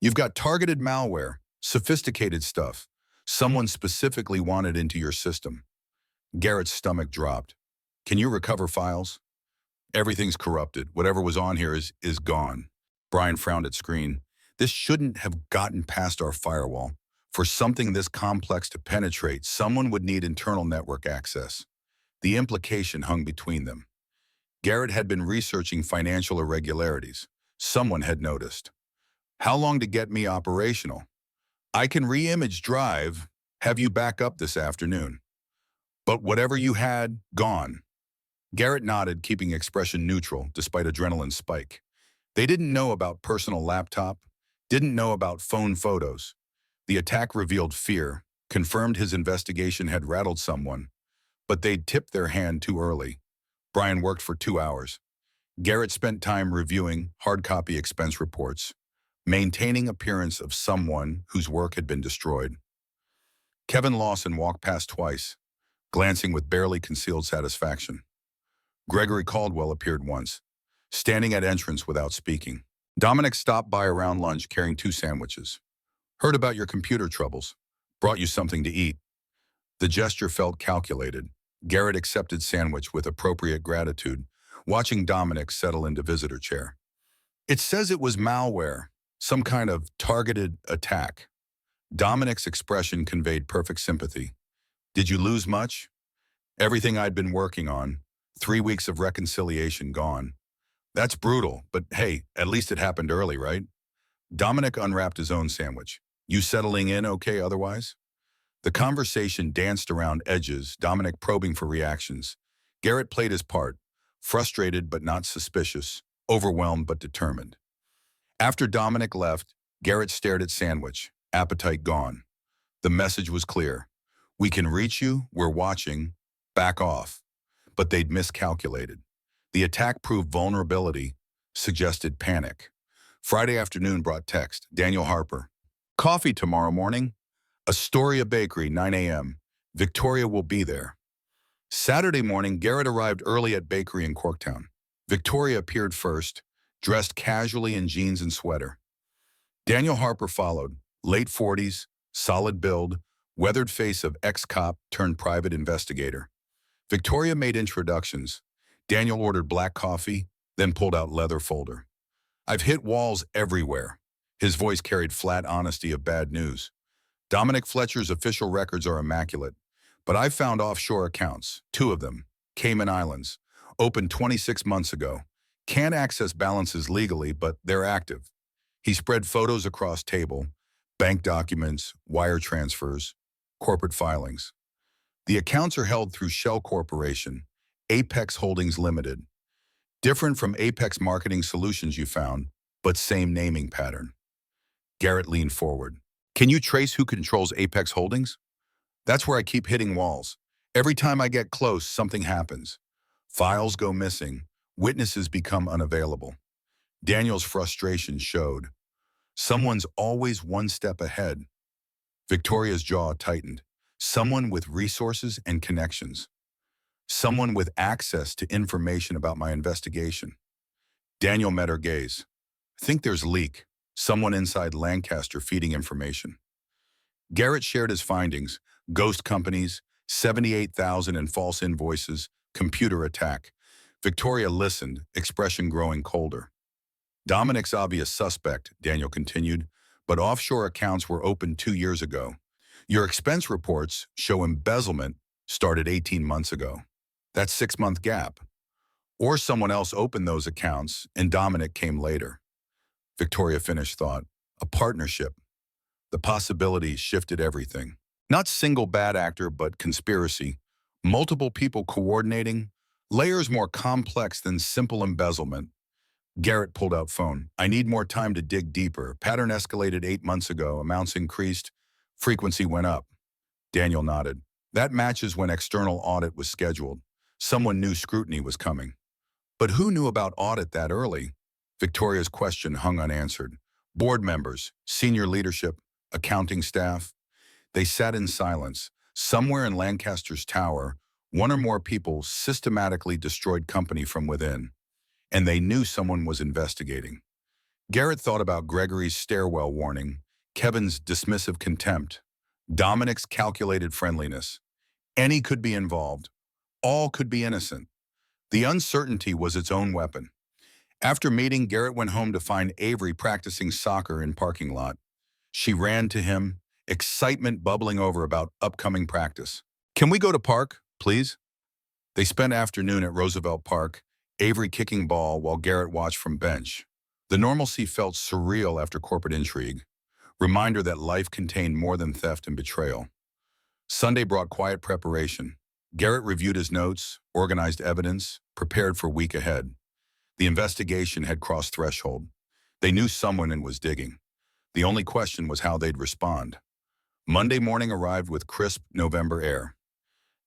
You've got targeted malware, sophisticated stuff. Someone specifically wanted into your system. Garrett's stomach dropped. Can you recover files? Everything's corrupted. Whatever was on here is gone. Brian frowned at screen. This shouldn't have gotten past our firewall. For something this complex to penetrate, someone would need internal network access. The implication hung between them. Garrett had been researching financial irregularities. Someone had noticed. How long to get me operational? I can re-image drive, have you back up this afternoon. But whatever you had, gone. Garrett nodded, keeping expression neutral despite adrenaline spike. They didn't know about personal laptop, didn't know about phone photos. The attack revealed fear, confirmed his investigation had rattled someone, but they'd tipped their hand too early. Brian worked for 2 hours. Garrett spent time reviewing hard copy expense reports, maintaining appearance of someone whose work had been destroyed. Kevin Lawson walked past twice, glancing with barely concealed satisfaction. Gregory Caldwell appeared once, standing at entrance without speaking. Dominic stopped by around lunch carrying 2 sandwiches. Heard about your computer troubles. Brought you something to eat. The gesture felt calculated. Garrett accepted sandwich with appropriate gratitude, watching Dominic settle into visitor chair. It says it was malware, some kind of targeted attack. Dominic's expression conveyed perfect sympathy. Did you lose much? Everything I'd been working on. 3 weeks of reconciliation gone. That's brutal, but hey, at least it happened early, right? Dominic unwrapped his own sandwich. You settling in okay otherwise? The conversation danced around edges, Dominic probing for reactions. Garrett played his part, frustrated but not suspicious, overwhelmed but determined. After Dominic left, Garrett stared at sandwich, appetite gone. The message was clear. We can reach you, we're watching, back off. But they'd miscalculated. The attack proved vulnerability, suggested panic. Friday afternoon brought text, Daniel Harper. Coffee tomorrow morning. Astoria Bakery, 9 a.m. Victoria will be there. Saturday morning, Garrett arrived early at bakery in Corktown. Victoria appeared first, dressed casually in jeans and sweater. Daniel Harper followed, late 40s, solid build, weathered face of ex-cop turned private investigator. Victoria made introductions. Daniel ordered black coffee, then pulled out leather folder. I've hit walls everywhere. His voice carried flat honesty of bad news. Dominic Fletcher's official records are immaculate, but I've found offshore accounts, 2 of them, Cayman Islands, opened 26 months ago. Can't access balances legally, but they're active. He spread photos across table, bank documents, wire transfers, corporate filings. The accounts are held through Shell Corporation, Apex Holdings Limited. Different from Apex Marketing Solutions you found, but same naming pattern. Garrett leaned forward. Can you trace who controls Apex Holdings? That's where I keep hitting walls. Every time I get close, something happens. Files go missing. Witnesses become unavailable. Daniel's frustration showed. Someone's always one step ahead. Victoria's jaw tightened. Someone with resources and connections. Someone with access to information about my investigation. Daniel met her gaze. Think there's a leak. Someone inside Lancaster feeding information. Garrett shared his findings. Ghost companies, 78,000 in false invoices, computer attack. Victoria listened, expression growing colder. Dominic's obvious suspect, Daniel continued, but offshore accounts were opened 2 years ago. Your expense reports show embezzlement started 18 months ago. That's 6-month gap. Or someone else opened those accounts and Dominic came later. Victoria finished thought. A partnership. The possibilities shifted everything. Not single bad actor, but conspiracy. Multiple people coordinating. Layers more complex than simple embezzlement. Garrett pulled out phone. I need more time to dig deeper. Pattern escalated 8 months ago. Amounts increased. Frequency went up. Daniel nodded. That matches when external audit was scheduled. Someone knew scrutiny was coming. But who knew about audit that early? Victoria's question hung unanswered. Board members, senior leadership, accounting staff, they sat in silence. Somewhere in Lancaster's tower, one or more people systematically destroyed company from within, and they knew someone was investigating. Garrett thought about Gregory's stairwell warning, Kevin's dismissive contempt, Dominic's calculated friendliness. Any could be involved. All could be innocent. The uncertainty was its own weapon. After meeting, Garrett went home to find Avery practicing soccer in parking lot. She ran to him, excitement bubbling over about upcoming practice. Can we go to park, please? They spent afternoon at Roosevelt Park, Avery kicking ball while Garrett watched from bench. The normalcy felt surreal after corporate intrigue, reminder that life contained more than theft and betrayal. Sunday brought quiet preparation. Garrett reviewed his notes, organized evidence, prepared for week ahead. The investigation had crossed threshold. They knew someone was digging. The only question was how they'd respond. Monday morning arrived with crisp November air.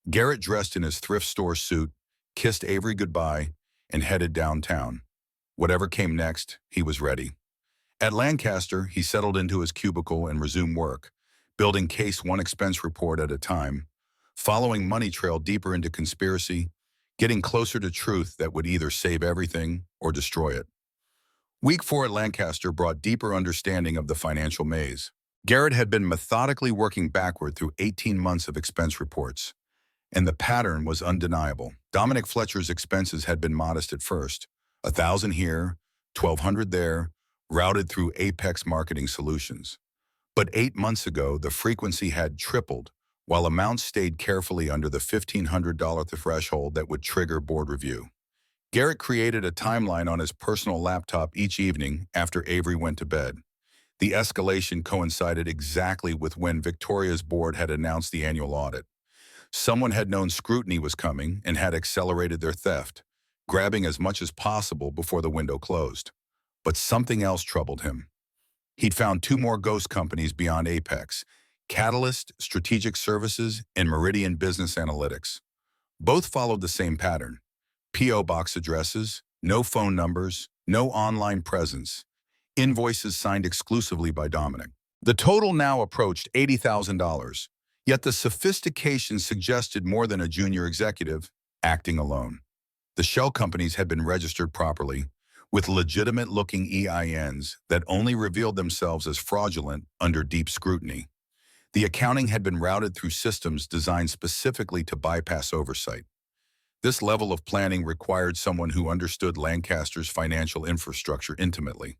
Garrett dressed in his thrift store suit, kissed Avery goodbye, and headed downtown. Whatever came next, he was ready. At Lancaster, he settled into his cubicle and resumed work, building case one expense report at a time, following money trail deeper into conspiracy, getting closer to truth that would either save everything or destroy it. Week 4 at Lancaster brought deeper understanding of the financial maze. Garrett had been methodically working backward through 18 months of expense reports, and the pattern was undeniable. Dominic Fletcher's expenses had been modest at first, 1,000 here, 1,200 there, routed through Apex Marketing Solutions. But 8 months ago, the frequency had tripled, while amounts stayed carefully under the $1,500 threshold that would trigger board review. Garrett created a timeline on his personal laptop each evening after Avery went to bed. The escalation coincided exactly with when Victoria's board had announced the annual audit. Someone had known scrutiny was coming and had accelerated their theft, grabbing as much as possible before the window closed. But something else troubled him. He'd found 2 more ghost companies beyond Apex, Catalyst Strategic Services and Meridian Business Analytics. Both followed the same pattern. P.O. box addresses, no phone numbers, no online presence, invoices signed exclusively by Dominic. The total now approached $80,000, yet the sophistication suggested more than a junior executive acting alone. The shell companies had been registered properly, with legitimate-looking EINs that only revealed themselves as fraudulent under deep scrutiny. The accounting had been routed through systems designed specifically to bypass oversight. This level of planning required someone who understood Lancaster's financial infrastructure intimately.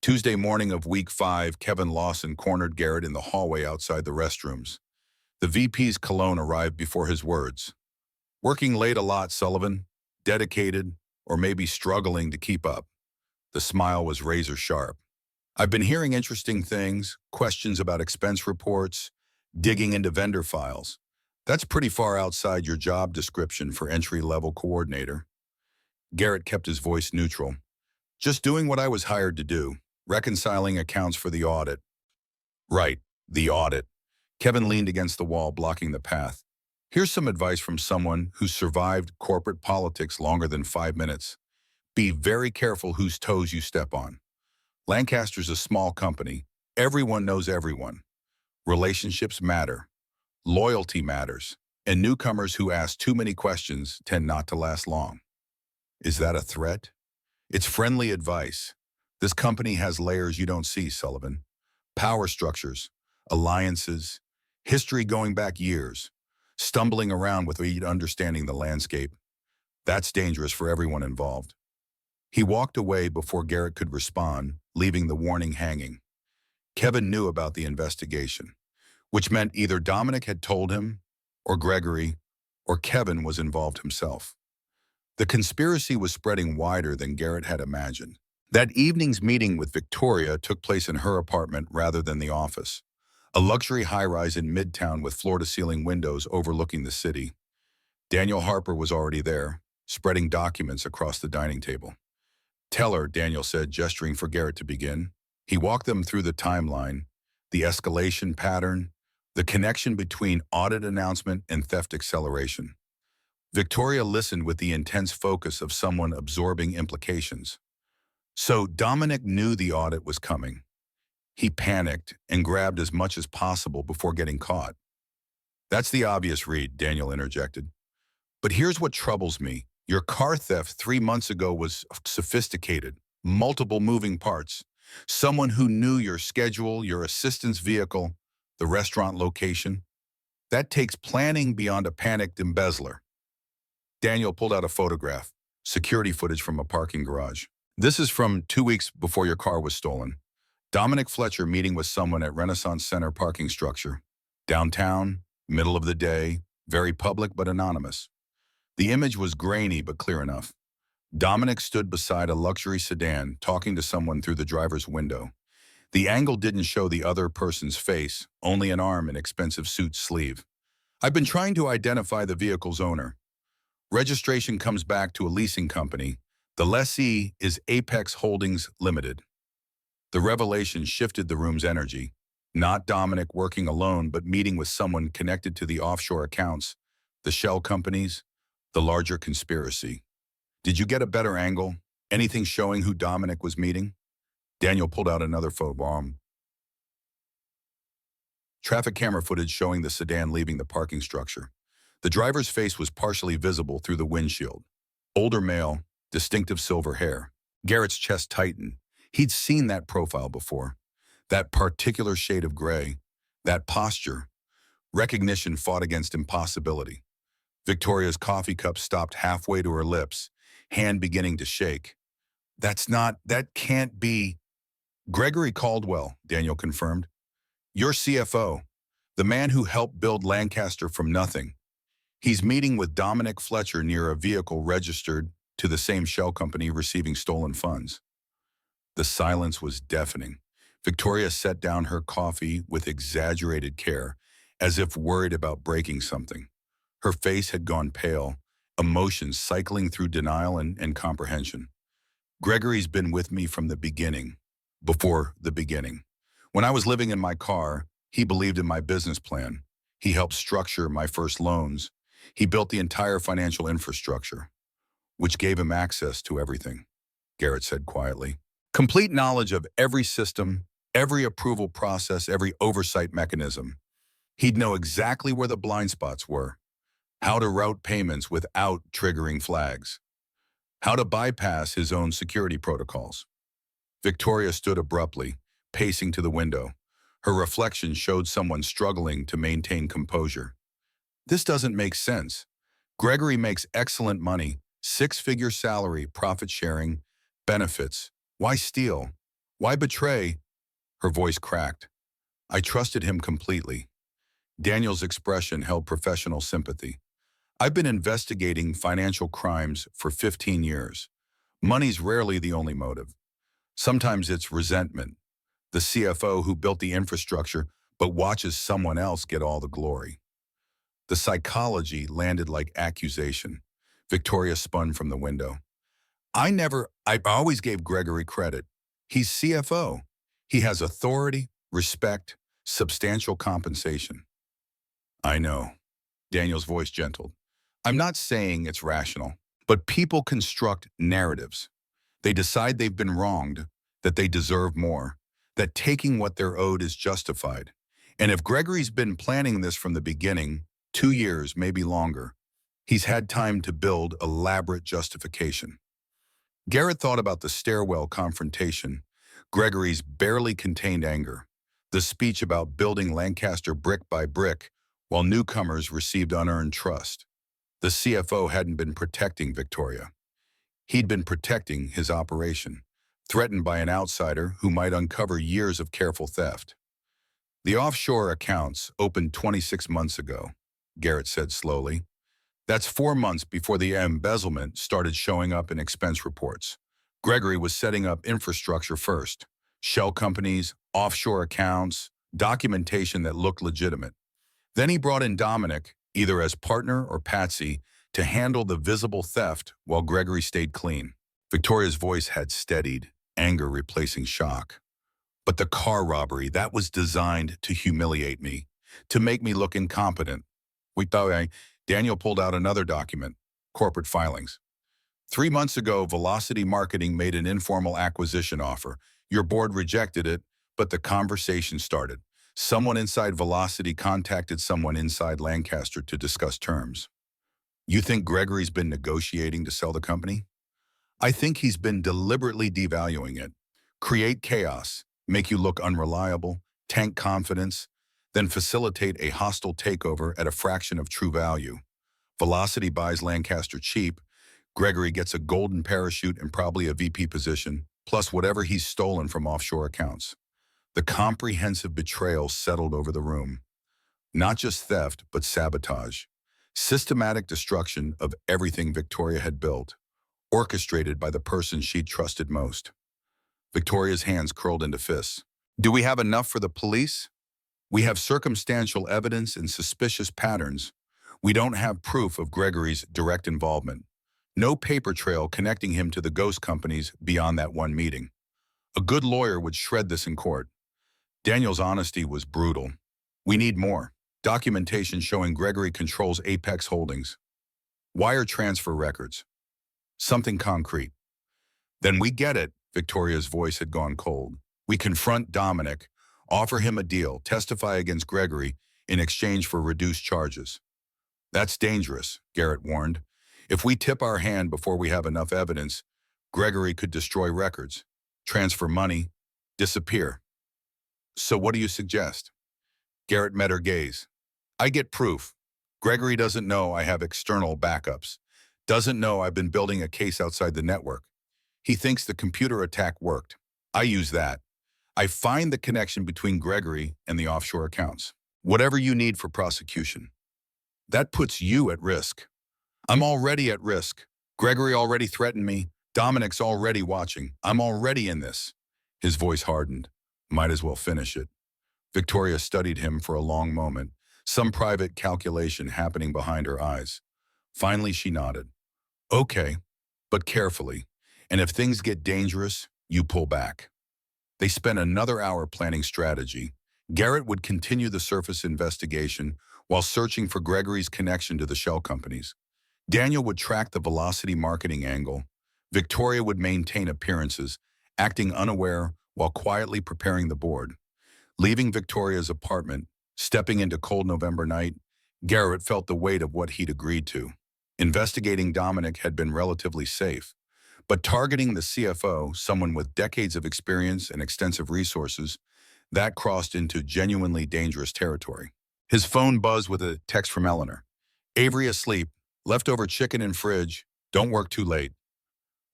Tuesday morning of week 5, Kevin Lawson cornered Garrett in the hallway outside the restrooms. The VP's cologne arrived before his words. Working late a lot, Sullivan. Dedicated, or maybe struggling to keep up. The smile was razor sharp. I've been hearing interesting things, questions about expense reports, digging into vendor files. That's pretty far outside your job description for entry-level coordinator. Garrett kept his voice neutral. Just doing what I was hired to do, reconciling accounts for the audit. Right, the audit. Kevin leaned against the wall, blocking the path. Here's some advice from someone who survived corporate politics longer than 5 minutes. Be very careful whose toes you step on. Lancaster's a small company. Everyone knows everyone. Relationships matter. Loyalty matters. And newcomers who ask too many questions tend not to last long. Is that a threat? It's friendly advice. This company has layers you don't see, Sullivan. Power structures, alliances, history going back years, stumbling around without understanding the landscape. That's dangerous for everyone involved. He walked away before Garrett could respond, leaving the warning hanging. Kevin knew about the investigation, which meant either Dominic had told him, or Gregory, or Kevin was involved himself. The conspiracy was spreading wider than Garrett had imagined. That evening's meeting with Victoria took place in her apartment rather than the office, a luxury high-rise in Midtown with floor-to-ceiling windows overlooking the city. Daniel Harper was already there, spreading documents across the dining table. Tell her, Daniel said, gesturing for Garrett to begin. He walked them through the timeline, the escalation pattern, the connection between audit announcement and theft acceleration. Victoria listened with the intense focus of someone absorbing implications. So Dominic knew the audit was coming. He panicked and grabbed as much as possible before getting caught. That's the obvious read, Daniel interjected. But here's what troubles me. Your car theft 3 months ago was sophisticated, multiple moving parts. Someone who knew your schedule, your assistant's vehicle, the restaurant location. That takes planning beyond a panicked embezzler. Daniel pulled out a photograph, security footage from a parking garage. This is from 2 weeks before your car was stolen. Dominic Fletcher meeting with someone at Renaissance Center parking structure. Downtown, middle of the day, very public but anonymous. The image was grainy but clear enough. Dominic stood beside a luxury sedan talking to someone through the driver's window. The angle didn't show the other person's face, only an arm and expensive suit sleeve. I've been trying to identify the vehicle's owner. Registration comes back to a leasing company. The lessee is Apex Holdings Limited. The revelation shifted the room's energy. Not Dominic working alone, but meeting with someone connected to the offshore accounts, the shell companies, the larger conspiracy. Did you get a better angle? Anything showing who Dominic was meeting? Daniel pulled out another photobomb. Traffic camera footage showing the sedan leaving the parking structure. The driver's face was partially visible through the windshield. Older male, distinctive silver hair. Garrett's chest tightened. He'd seen that profile before. That particular shade of gray. That posture. Recognition fought against impossibility. Victoria's coffee cup stopped halfway to her lips, hand beginning to shake. That can't be. Gregory Caldwell, Daniel confirmed. Your CFO, the man who helped build Lancaster from nothing. He's meeting with Dominic Fletcher near a vehicle registered to the same shell company receiving stolen funds. The silence was deafening. Victoria set down her coffee with exaggerated care, as if worried about breaking something. Her face had gone pale, emotions cycling through denial and comprehension. Gregory's been with me from the beginning, before the beginning. When I was living in my car, he believed in my business plan. He helped structure my first loans. He built the entire financial infrastructure, which gave him access to everything, Garrett said quietly. Complete knowledge of every system, every approval process, every oversight mechanism. He'd know exactly where the blind spots were, how to route payments without triggering flags, how to bypass his own security protocols. Victoria stood abruptly, pacing to the window. Her reflection showed someone struggling to maintain composure. This doesn't make sense. Gregory makes excellent money, six-figure salary, profit sharing, benefits. Why steal? Why betray? Her voice cracked. I trusted him completely. Daniel's expression held professional sympathy. I've been investigating financial crimes for 15 years. Money's rarely the only motive. Sometimes it's resentment. The CFO who built the infrastructure but watches someone else get all the glory. The psychology landed like accusation. Victoria spun from the window. I always gave Gregory credit. He's CFO. He has authority, respect, substantial compensation. I know. Daniel's voice gentled. I'm not saying it's rational, but people construct narratives. They decide they've been wronged, that they deserve more, that taking what they're owed is justified. And if Gregory's been planning this from the beginning, 2 years, maybe longer, he's had time to build elaborate justification. Garrett thought about the stairwell confrontation, Gregory's barely contained anger, the speech about building Lancaster brick by brick while newcomers received unearned trust. The CFO hadn't been protecting Victoria. He'd been protecting his operation, threatened by an outsider who might uncover years of careful theft. The offshore accounts opened 26 months ago, Garrett said slowly. That's 4 months before the embezzlement started showing up in expense reports. Gregory was setting up infrastructure first. Shell companies, offshore accounts, documentation that looked legitimate. Then he brought in Dominic, either as partner or patsy, to handle the visible theft while Gregory stayed clean. Victoria's voice had steadied, anger replacing shock. But the car robbery, that was designed to humiliate me, to make me look incompetent. Daniel pulled out another document, corporate filings. 3 months ago, Velocity Marketing made an informal acquisition offer. Your board rejected it, but the conversation started. Someone inside Velocity contacted someone inside Lancaster to discuss terms. You think Gregory's been negotiating to sell the company? I think he's been deliberately devaluing it. Create chaos, make you look unreliable, tank confidence, then facilitate a hostile takeover at a fraction of true value. Velocity buys Lancaster cheap. Gregory gets a golden parachute and probably a VP position, plus whatever he's stolen from offshore accounts. The comprehensive betrayal settled over the room. Not just theft, but sabotage. Systematic destruction of everything Victoria had built, orchestrated by the person she'd trusted most. Victoria's hands curled into fists. Do we have enough for the police? We have circumstantial evidence and suspicious patterns. We don't have proof of Gregory's direct involvement. No paper trail connecting him to the ghost companies beyond that one meeting. A good lawyer would shred this in court. Daniel's honesty was brutal. We need more. Documentation showing Gregory controls Apex Holdings. Wire transfer records. Something concrete. Then we get it. Victoria's voice had gone cold. We confront Dominic, offer him a deal, testify against Gregory in exchange for reduced charges. That's dangerous, Garrett warned. If we tip our hand before we have enough evidence, Gregory could destroy records, transfer money, disappear. So what do you suggest? Garrett met her gaze. I get proof. Gregory doesn't know I have external backups. Doesn't know I've been building a case outside the network. He thinks the computer attack worked. I use that. I find the connection between Gregory and the offshore accounts. Whatever you need for prosecution. That puts you at risk. I'm already at risk. Gregory already threatened me. Dominic's already watching. I'm already in this. His voice hardened. Might as well finish it. Victoria studied him for a long moment, some private calculation happening behind her eyes. Finally, she nodded. Okay, but carefully. And if things get dangerous, you pull back. They spent another hour planning strategy. Garrett would continue the surface investigation while searching for Gregory's connection to the shell companies. Daniel would track the Velocity Marketing angle. Victoria would maintain appearances, acting unaware while quietly preparing the board. Leaving Victoria's apartment, stepping into cold November night, Garrett felt the weight of what he'd agreed to. Investigating Dominic had been relatively safe, but targeting the CFO, someone with decades of experience and extensive resources, that crossed into genuinely dangerous territory. His phone buzzed with a text from Eleanor. Avery asleep, leftover chicken in fridge, don't work too late.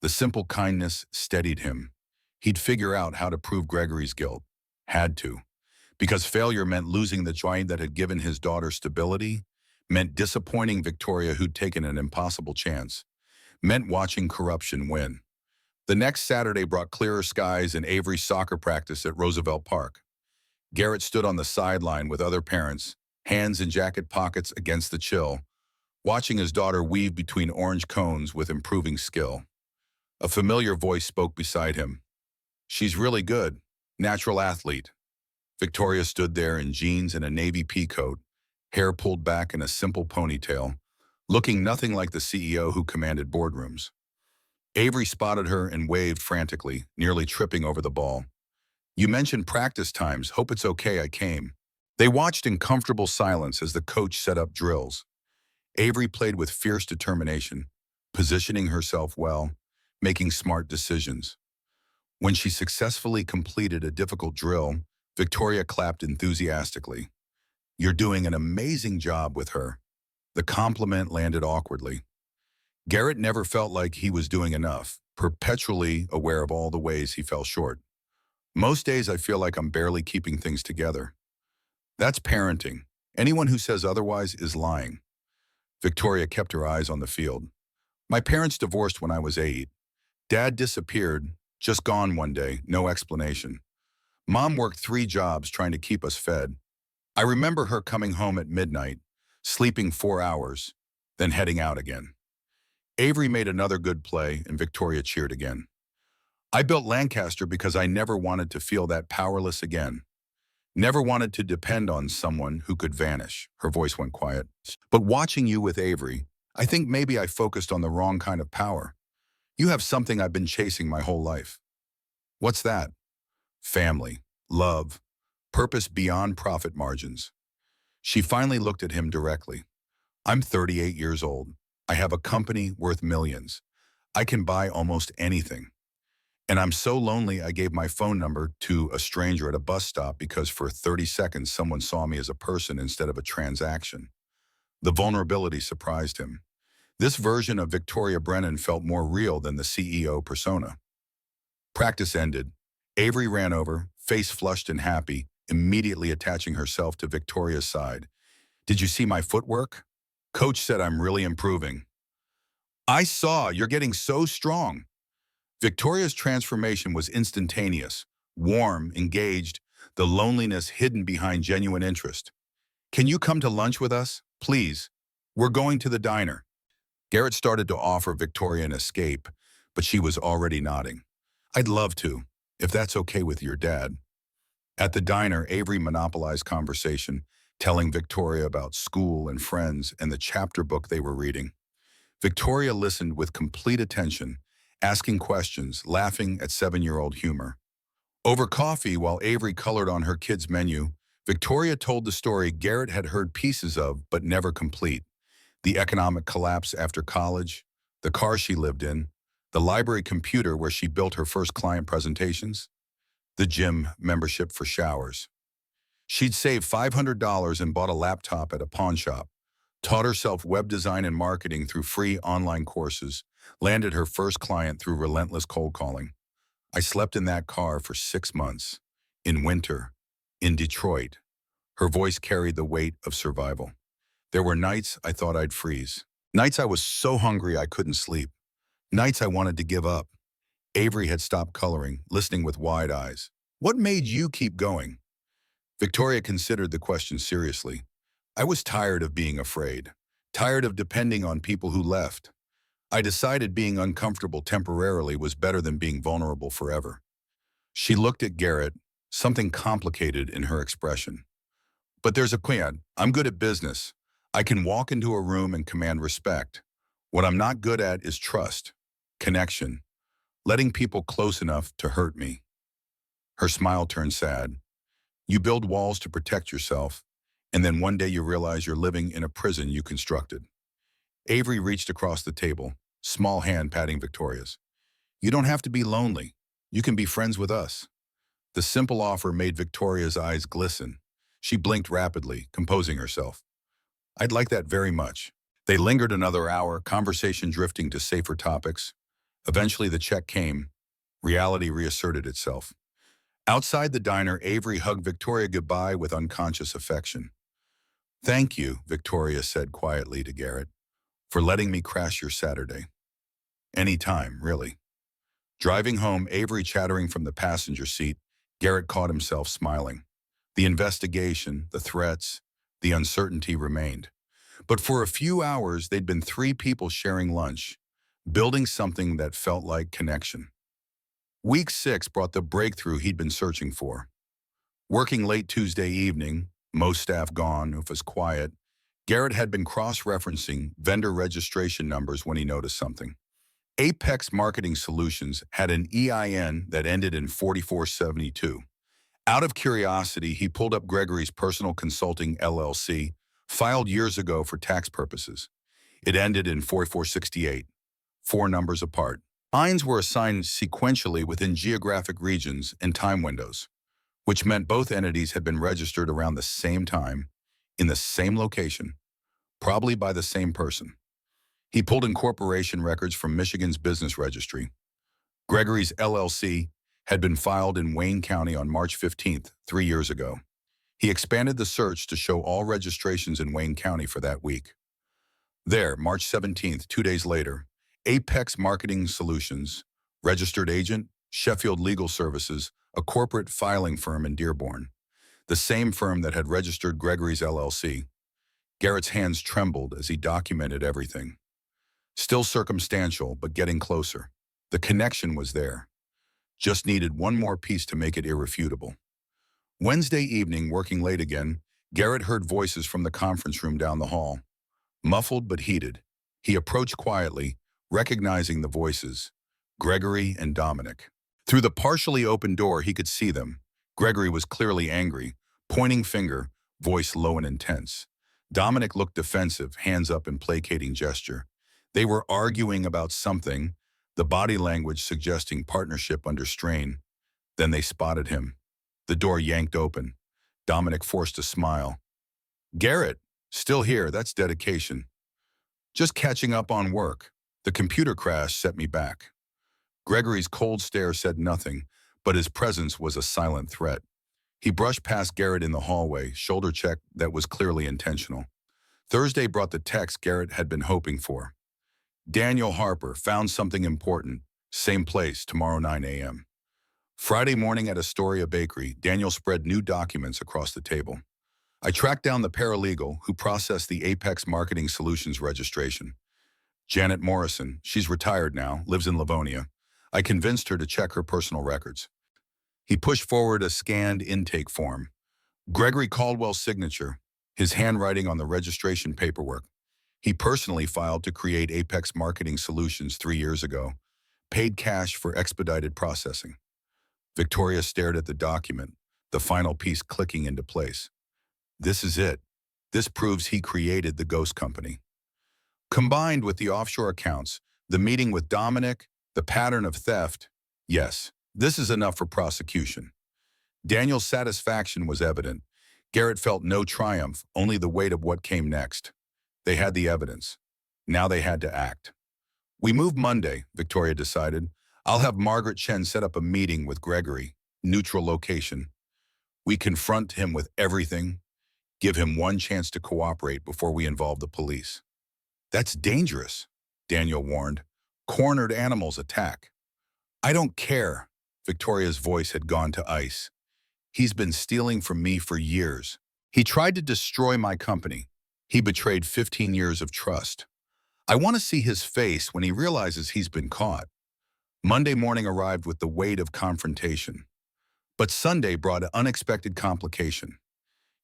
The simple kindness steadied him. He'd figure out how to prove Gregory's guilt. Had to. Because failure meant losing the joy that had given his daughter stability, meant disappointing Victoria who'd taken an impossible chance, meant watching corruption win. The next Saturday brought clearer skies and Avery's soccer practice at Roosevelt Park. Garrett stood on the sideline with other parents, hands in jacket pockets against the chill, watching his daughter weave between orange cones with improving skill. A familiar voice spoke beside him. She's really good. Natural athlete. Victoria stood there in jeans and a navy pea coat, hair pulled back in a simple ponytail, looking nothing like the CEO who commanded boardrooms. Avery spotted her and waved frantically, nearly tripping over the ball. You mentioned practice times. Hope it's okay I came. They watched in comfortable silence as the coach set up drills. Avery played with fierce determination, positioning herself well, making smart decisions. When she successfully completed a difficult drill, Victoria clapped enthusiastically. You're doing an amazing job with her. The compliment landed awkwardly. Garrett never felt like he was doing enough, perpetually aware of all the ways he fell short. Most days I feel like I'm barely keeping things together. That's parenting. Anyone who says otherwise is lying. Victoria kept her eyes on the field. My parents divorced when I was 8. Dad disappeared, just gone one day, no explanation. Mom worked 3 jobs trying to keep us fed. I remember her coming home at midnight, sleeping 4 hours, then heading out again. Avery made another good play and Victoria cheered again. I built Lancaster because I never wanted to feel that powerless again. Never wanted to depend on someone who could vanish. Her voice went quiet. But watching you with Avery, I think maybe I focused on the wrong kind of power. You have something I've been chasing my whole life. What's that? Family, love, purpose beyond profit margins. She finally looked at him directly. I'm 38 years old. I have a company worth millions. I can buy almost anything. And I'm so lonely I gave my phone number to a stranger at a bus stop because for 30 seconds someone saw me as a person instead of a transaction. The vulnerability surprised him. This version of Victoria Brennan felt more real than the CEO persona. Practice ended. Avery ran over, face flushed and happy, immediately attaching herself to Victoria's side. Did you see my footwork? Coach said I'm really improving. I saw, you're getting so strong. Victoria's transformation was instantaneous, warm, engaged, the loneliness hidden behind genuine interest. Can you come to lunch with us, please? We're going to the diner. Garrett started to offer Victoria an escape, but she was already nodding. I'd love to, if that's okay with your dad. At the diner, Avery monopolized conversation, telling Victoria about school and friends and the chapter book they were reading. Victoria listened with complete attention, asking questions, laughing at 7-year-old humor. Over coffee, while Avery colored on her kids' menu, Victoria told the story Garrett had heard pieces of but never complete. The economic collapse after college, the car she lived in, the library computer where she built her first client presentations, the gym membership for showers. She'd saved $500 and bought a laptop at a pawn shop, taught herself web design and marketing through free online courses, landed her first client through relentless cold calling. I slept in that car for 6 months, in winter, in Detroit. Her voice carried the weight of survival. There were nights I thought I'd freeze. Nights I was so hungry I couldn't sleep. Nights I wanted to give up. Avery had stopped coloring, listening with wide eyes. What made you keep going? Victoria considered the question seriously. I was tired of being afraid, tired of depending on people who left. I decided being uncomfortable temporarily was better than being vulnerable forever. She looked at Garrett, something complicated in her expression. But there's a plan. I'm good at business. I can walk into a room and command respect. What I'm not good at is trust, connection, letting people close enough to hurt me. Her smile turned sad. You build walls to protect yourself, and then one day you realize you're living in a prison you constructed. Avery reached across the table, small hand patting Victoria's. You don't have to be lonely. You can be friends with us. The simple offer made Victoria's eyes glisten. She blinked rapidly, composing herself. I'd like that very much. They lingered another hour, conversation drifting to safer topics. Eventually the check came. Reality reasserted itself. Outside the diner, Avery hugged Victoria goodbye with unconscious affection. Thank you, Victoria said quietly to Garrett, for letting me crash your Saturday. Any time, really. Driving home, Avery chattering from the passenger seat, Garrett caught himself smiling. The investigation, the threats, the uncertainty remained. But for a few hours, they'd been 3 people sharing lunch, building something that felt like connection. Week 6 brought the breakthrough he'd been searching for. Working late Tuesday evening, most staff gone, it was quiet, Garrett had been cross-referencing vendor registration numbers when he noticed something. Apex Marketing Solutions had an EIN that ended in 4472. Out of curiosity, he pulled up Gregory's Personal Consulting LLC, filed years ago for tax purposes. It ended in 4468, 4 numbers apart. Lines were assigned sequentially within geographic regions and time windows, which meant both entities had been registered around the same time, in the same location, probably by the same person. He pulled incorporation records from Michigan's business registry. Gregory's LLC had been filed in Wayne County on March 15th, 3 years ago. He expanded the search to show all registrations in Wayne County for that week. There, March 17th, 2 days later, Apex Marketing Solutions, registered agent, Sheffield Legal Services, a corporate filing firm in Dearborn, the same firm that had registered Gregory's LLC. Garrett's hands trembled as he documented everything. Still circumstantial, but getting closer. The connection was there. Just needed one more piece to make it irrefutable. Wednesday evening, working late again, Garrett heard voices from the conference room down the hall. Muffled but heated. He approached quietly, recognizing the voices, Gregory and Dominic. Through the partially open door, he could see them. Gregory was clearly angry, pointing finger, voice low and intense. Dominic looked defensive, hands up in placating gesture. They were arguing about something, the body language suggesting partnership under strain. Then they spotted him. The door yanked open. Dominic forced a smile. Garrett, still here, that's dedication. Just catching up on work. The computer crash set me back. Gregory's cold stare said nothing, but his presence was a silent threat. He brushed past Garrett in the hallway, shoulder check that was clearly intentional. Thursday brought the text Garrett had been hoping for. Daniel Harper found something important. Same place, tomorrow 9 a.m. Friday morning at Astoria Bakery, Daniel spread new documents across the table. I tracked down the paralegal who processed the Apex Marketing Solutions registration. Janet Morrison, she's retired now, lives in Livonia. I convinced her to check her personal records. He pushed forward a scanned intake form. Gregory Caldwell's signature, his handwriting on the registration paperwork. He personally filed to create Apex Marketing Solutions 3 years ago, paid cash for expedited processing. Victoria stared at the document, the final piece clicking into place. This is it. This proves he created the ghost company. Combined with the offshore accounts, the meeting with Dominic, the pattern of theft, yes, this is enough for prosecution. Daniel's satisfaction was evident. Garrett felt no triumph, only the weight of what came next. They had the evidence. Now they had to act. We move Monday, Victoria decided. I'll have Margaret Chen set up a meeting with Gregory, neutral location. We confront him with everything, give him one chance to cooperate before we involve the police. That's dangerous, Daniel warned. Cornered animals attack. I don't care. Victoria's voice had gone to ice. He's been stealing from me for years. He tried to destroy my company. He betrayed 15 years of trust. I want to see his face when he realizes he's been caught. Monday morning arrived with the weight of confrontation. But Sunday brought an unexpected complication.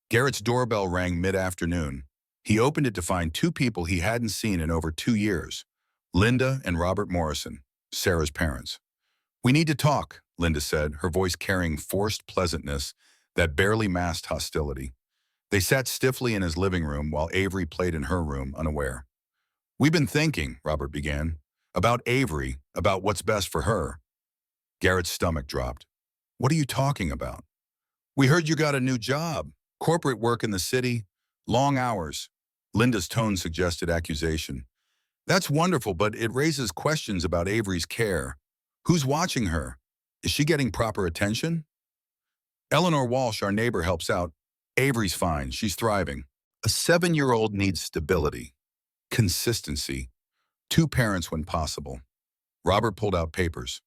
Garrett's doorbell rang mid-afternoon. He opened it to find 2 people he hadn't seen in over 2 years, Linda and Robert Morrison, Sarah's parents. We need to talk, Linda said, her voice carrying forced pleasantness that barely masked hostility. They sat stiffly in his living room while Avery played in her room, unaware. We've been thinking, Robert began, about Avery, about what's best for her. Garrett's stomach dropped. What are you talking about? We heard you got a new job, corporate work in the city, long hours. Linda's tone suggested accusation. That's wonderful, but it raises questions about Avery's care. Who's watching her? Is she getting proper attention? Eleanor Walsh, our neighbor, helps out. Avery's fine, she's thriving. A 7-year-old needs stability, consistency, 2 parents when possible. Robert pulled out papers.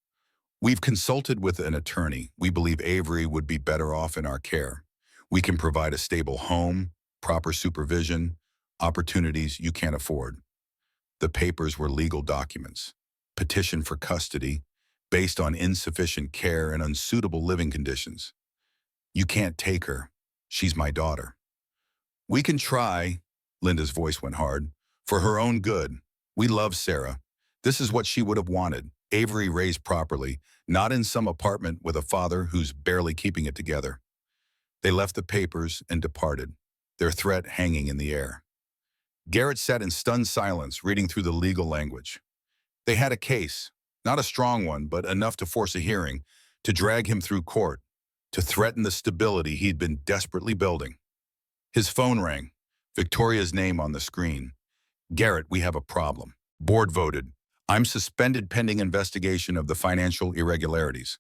We've consulted with an attorney. We believe Avery would be better off in our care. We can provide a stable home, proper supervision, opportunities you can't afford. The papers were legal documents. Petition for custody, based on insufficient care and unsuitable living conditions. You can't take her. She's my daughter. We can try, Linda's voice went hard, for her own good. We love Sarah. This is what she would have wanted. Avery raised properly, not in some apartment with a father who's barely keeping it together. They left the papers and departed, their threat hanging in the air. Garrett sat in stunned silence, reading through the legal language. They had a case, not a strong one, but enough to force a hearing, to drag him through court, to threaten the stability he'd been desperately building. His phone rang, Victoria's name on the screen. Garrett, we have a problem. Board voted. I'm suspended pending investigation of the financial irregularities.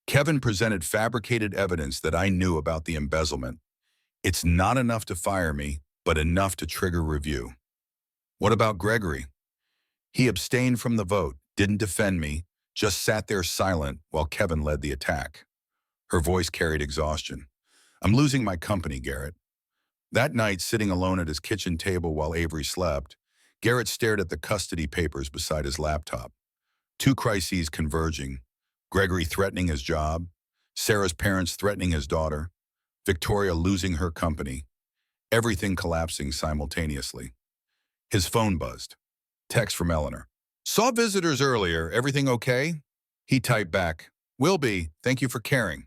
Kevin presented fabricated evidence that I knew about the embezzlement. It's not enough to fire me, but enough to trigger review. What about Gregory? He abstained from the vote, didn't defend me, just sat there silent while Kevin led the attack. Her voice carried exhaustion. I'm losing my company, Garrett. That night, sitting alone at his kitchen table while Avery slept, Garrett stared at the custody papers beside his laptop. 2 crises converging. Gregory threatening his job, Sarah's parents threatening his daughter, Victoria losing her company, everything collapsing simultaneously. His phone buzzed. Text from Eleanor. Saw visitors earlier. Everything okay? He typed back. Will be. Thank you for caring.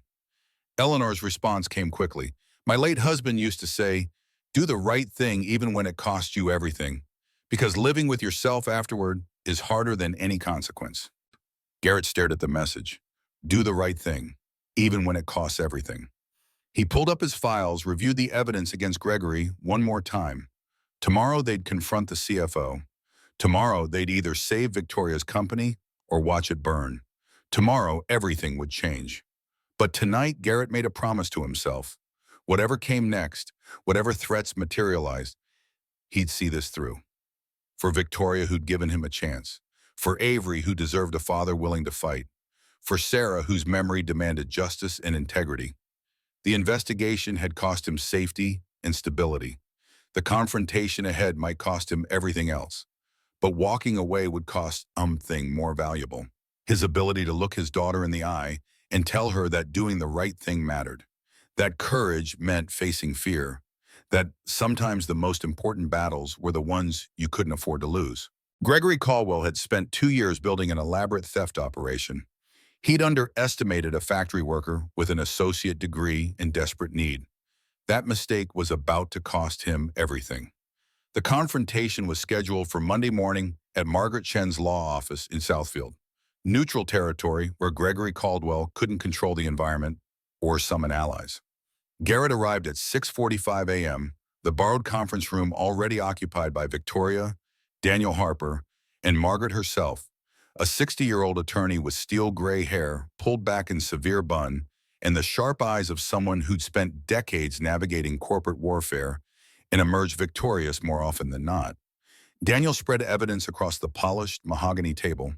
Eleanor's response came quickly. My late husband used to say, do the right thing even when it costs you everything, because living with yourself afterward is harder than any consequence. Garrett stared at the message. Do the right thing, even when it costs everything. He pulled up his files, reviewed the evidence against Gregory one more time. Tomorrow they'd confront the CFO. Tomorrow they'd either save Victoria's company or watch it burn. Tomorrow everything would change. But tonight Garrett made a promise to himself. Whatever came next, whatever threats materialized, he'd see this through. For Victoria, who'd given him a chance. For Avery, who deserved a father willing to fight. For Sarah, whose memory demanded justice and integrity. The investigation had cost him safety and stability. The confrontation ahead might cost him everything else. But walking away would cost something more valuable. His ability to look his daughter in the eye and tell her that doing the right thing mattered. That courage meant facing fear. That sometimes the most important battles were the ones you couldn't afford to lose. Gregory Caldwell had spent 2 years building an elaborate theft operation. He'd underestimated a factory worker with an associate degree in desperate need. That mistake was about to cost him everything. The confrontation was scheduled for Monday morning at Margaret Chen's law office in Southfield, neutral territory where Gregory Caldwell couldn't control the environment or summon allies. Garrett arrived at 6:45 a.m., the borrowed conference room already occupied by Victoria, Daniel Harper, and Margaret herself, a 60-year-old attorney with steel gray hair pulled back in severe bun and the sharp eyes of someone who'd spent decades navigating corporate warfare and emerged victorious more often than not. Daniel spread evidence across the polished mahogany table,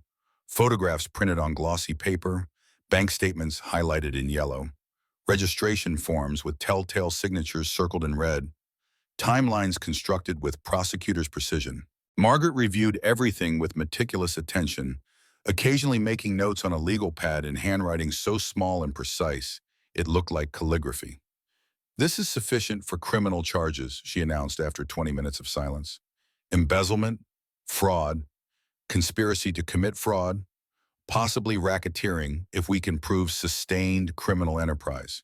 photographs printed on glossy paper, bank statements highlighted in yellow, registration forms with telltale signatures circled in red, timelines constructed with prosecutor's precision. Margaret reviewed everything with meticulous attention, occasionally making notes on a legal pad in handwriting so small and precise it looked like calligraphy. This is sufficient for criminal charges, she announced after 20 minutes of silence. Embezzlement, fraud, conspiracy to commit fraud, possibly racketeering if we can prove sustained criminal enterprise.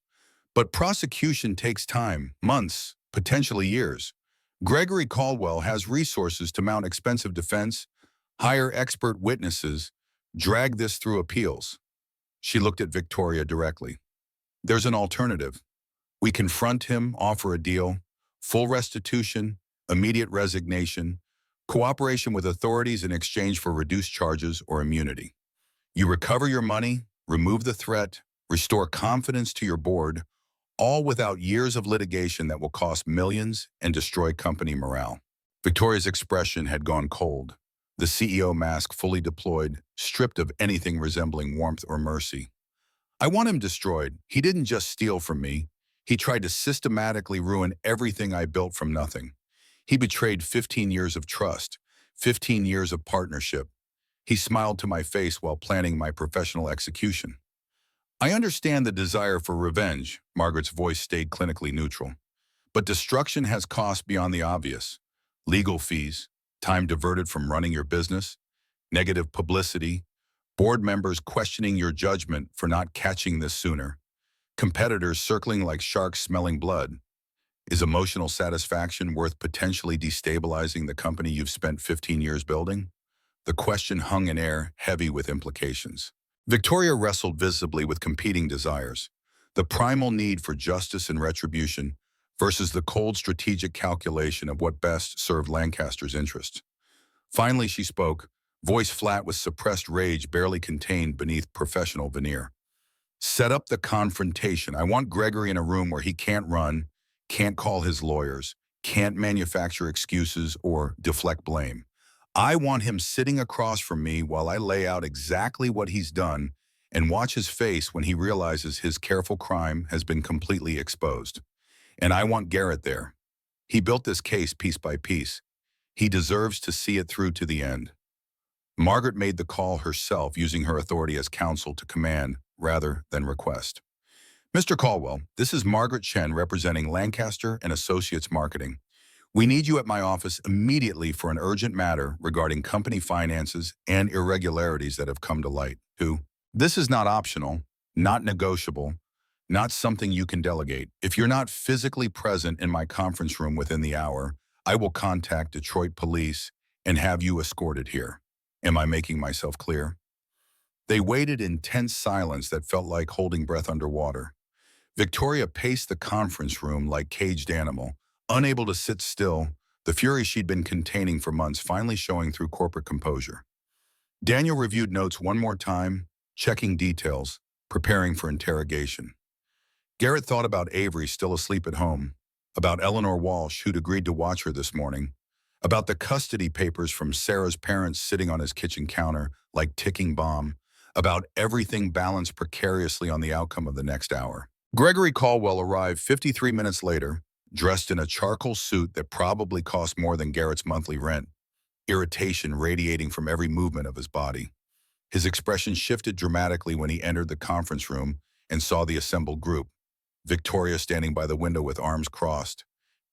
But prosecution takes time, months, potentially years. Gregory Caldwell has resources to mount expensive defense, hire expert witnesses, drag this through appeals. She looked at Victoria directly. There's an alternative. We confront him, offer a deal, full restitution, immediate resignation, cooperation with authorities in exchange for reduced charges or immunity. You recover your money, remove the threat, restore confidence to your board, all without years of litigation that will cost millions and destroy company morale. Victoria's expression had gone cold, the CEO mask fully deployed, stripped of anything resembling warmth or mercy. I want him destroyed. He didn't just steal from me. He tried to systematically ruin everything I built from nothing. He betrayed 15 years of trust, 15 years of partnership. He smiled to my face while planning my professional execution. I understand the desire for revenge, Margaret's voice stayed clinically neutral. But destruction has costs beyond the obvious. Legal fees, time diverted from running your business, negative publicity, board members questioning your judgment for not catching this sooner, competitors circling like sharks smelling blood. Is emotional satisfaction worth potentially destabilizing the company you've spent 15 years building? The question hung in air, heavy with implications. Victoria wrestled visibly with competing desires, the primal need for justice and retribution versus the cold strategic calculation of what best served Lancaster's interests. Finally, she spoke, voice flat with suppressed rage barely contained beneath professional veneer. Set up the confrontation. I want Gregory in a room where he can't run, can't call his lawyers, can't manufacture excuses or deflect blame. I want him sitting across from me while I lay out exactly what he's done and watch his face when he realizes his careful crime has been completely exposed. And I want Garrett there. He built this case piece by piece. He deserves to see it through to the end. Margaret made the call herself, using her authority as counsel to command rather than request. Mr. Caldwell, this is Margaret Chen representing Lancaster and Associates Marketing. We need you at my office immediately for an urgent matter regarding company finances and irregularities that have come to light. Who? This is not optional, not negotiable, not something you can delegate. If you're not physically present in my conference room within the hour, I will contact Detroit police and have you escorted here. Am I making myself clear? They waited in tense silence that felt like holding breath underwater. Victoria paced the conference room like caged animal, unable to sit still, the fury she'd been containing for months finally showing through corporate composure. Daniel reviewed notes one more time, checking details, preparing for interrogation. Garrett thought about Avery still asleep at home, about Eleanor Walsh who'd agreed to watch her this morning, about the custody papers from Sarah's parents sitting on his kitchen counter like ticking bomb, about everything balanced precariously on the outcome of the next hour. Gregory Caldwell arrived 53 minutes later, dressed in a charcoal suit that probably cost more than Garrett's monthly rent, irritation radiating from every movement of his body. His expression shifted dramatically when he entered the conference room and saw the assembled group. Victoria standing by the window with arms crossed,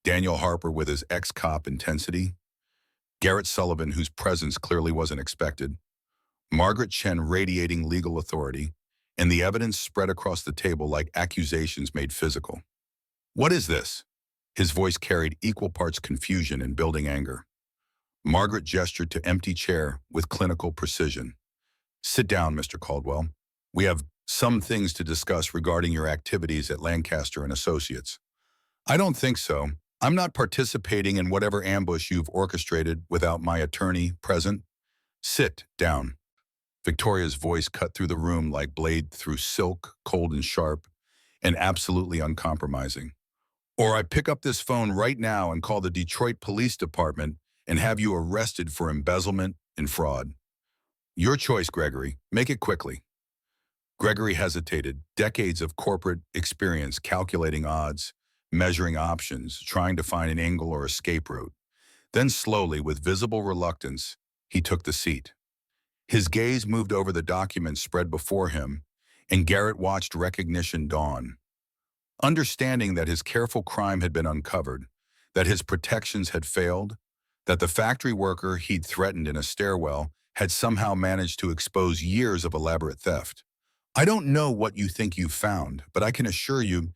Daniel Harper with his ex-cop intensity, Garrett Sullivan whose presence clearly wasn't expected, Margaret Chen radiating legal authority, and the evidence spread across the table like accusations made physical. What is this? His voice carried equal parts confusion and building anger. Margaret gestured to empty chair with clinical precision. Sit down, Mr. Caldwell. We have some things to discuss regarding your activities at Lancaster and Associates. I don't think so. I'm not participating in whatever ambush you've orchestrated without my attorney present. Sit down. Victoria's voice cut through the room like blade through silk, cold and sharp, and absolutely uncompromising. Or I pick up this phone right now and call the Detroit Police Department and have you arrested for embezzlement and fraud. Your choice, Gregory. Make it quickly. Gregory hesitated, decades of corporate experience calculating odds, measuring options, trying to find an angle or escape route. Then slowly, with visible reluctance, he took the seat. His gaze moved over the documents spread before him, and Garrett watched recognition dawn. Understanding that his careful crime had been uncovered, that his protections had failed, that the factory worker he'd threatened in a stairwell had somehow managed to expose years of elaborate theft. I don't know what you think you've found, but I can assure you,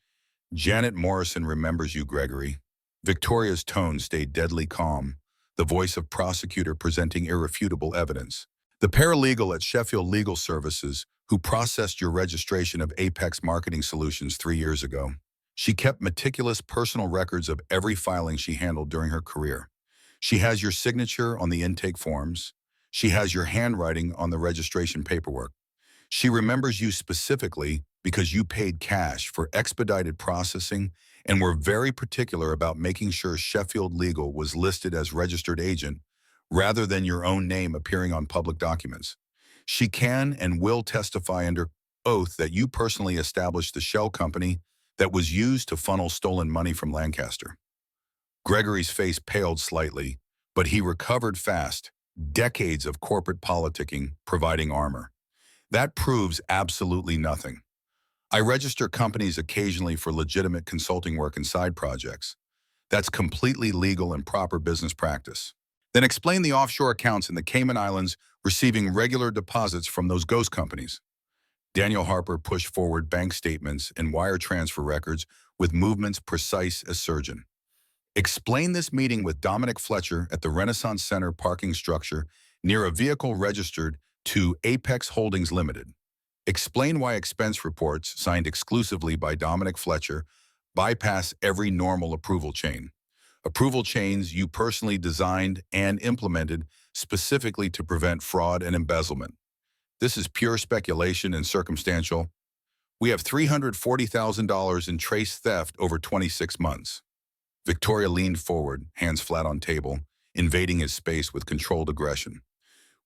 Janet Morrison remembers you, Gregory. Victoria's tone stayed deadly calm, the voice of prosecutor presenting irrefutable evidence. The paralegal at Sheffield Legal Services, who processed your registration of Apex Marketing Solutions 3 years ago. She kept meticulous personal records of every filing she handled during her career. She has your signature on the intake forms. She has your handwriting on the registration paperwork. She remembers you specifically because you paid cash for expedited processing and were very particular about making sure Sheffield Legal was listed as registered agent rather than your own name appearing on public documents. She can and will testify under oath that you personally established the shell company that was used to funnel stolen money from Lancaster. Gregory's face paled slightly, but he recovered fast, decades of corporate politicking providing armor. That proves absolutely nothing. I register companies occasionally for legitimate consulting work and side projects. That's completely legal and proper business practice. Then explain the offshore accounts in the Cayman Islands receiving regular deposits from those ghost companies. Daniel Harper pushed forward bank statements and wire transfer records with movements precise as surgeon. Explain this meeting with Dominic Fletcher at the Renaissance Center parking structure near a vehicle registered to Apex Holdings Limited. Explain why expense reports signed exclusively by Dominic Fletcher bypass every normal approval chain. Approval chains you personally designed and implemented specifically to prevent fraud and embezzlement. This is pure speculation and circumstantial. We have $340,000 in trace theft over 26 months. Victoria leaned forward, hands flat on table, invading his space with controlled aggression.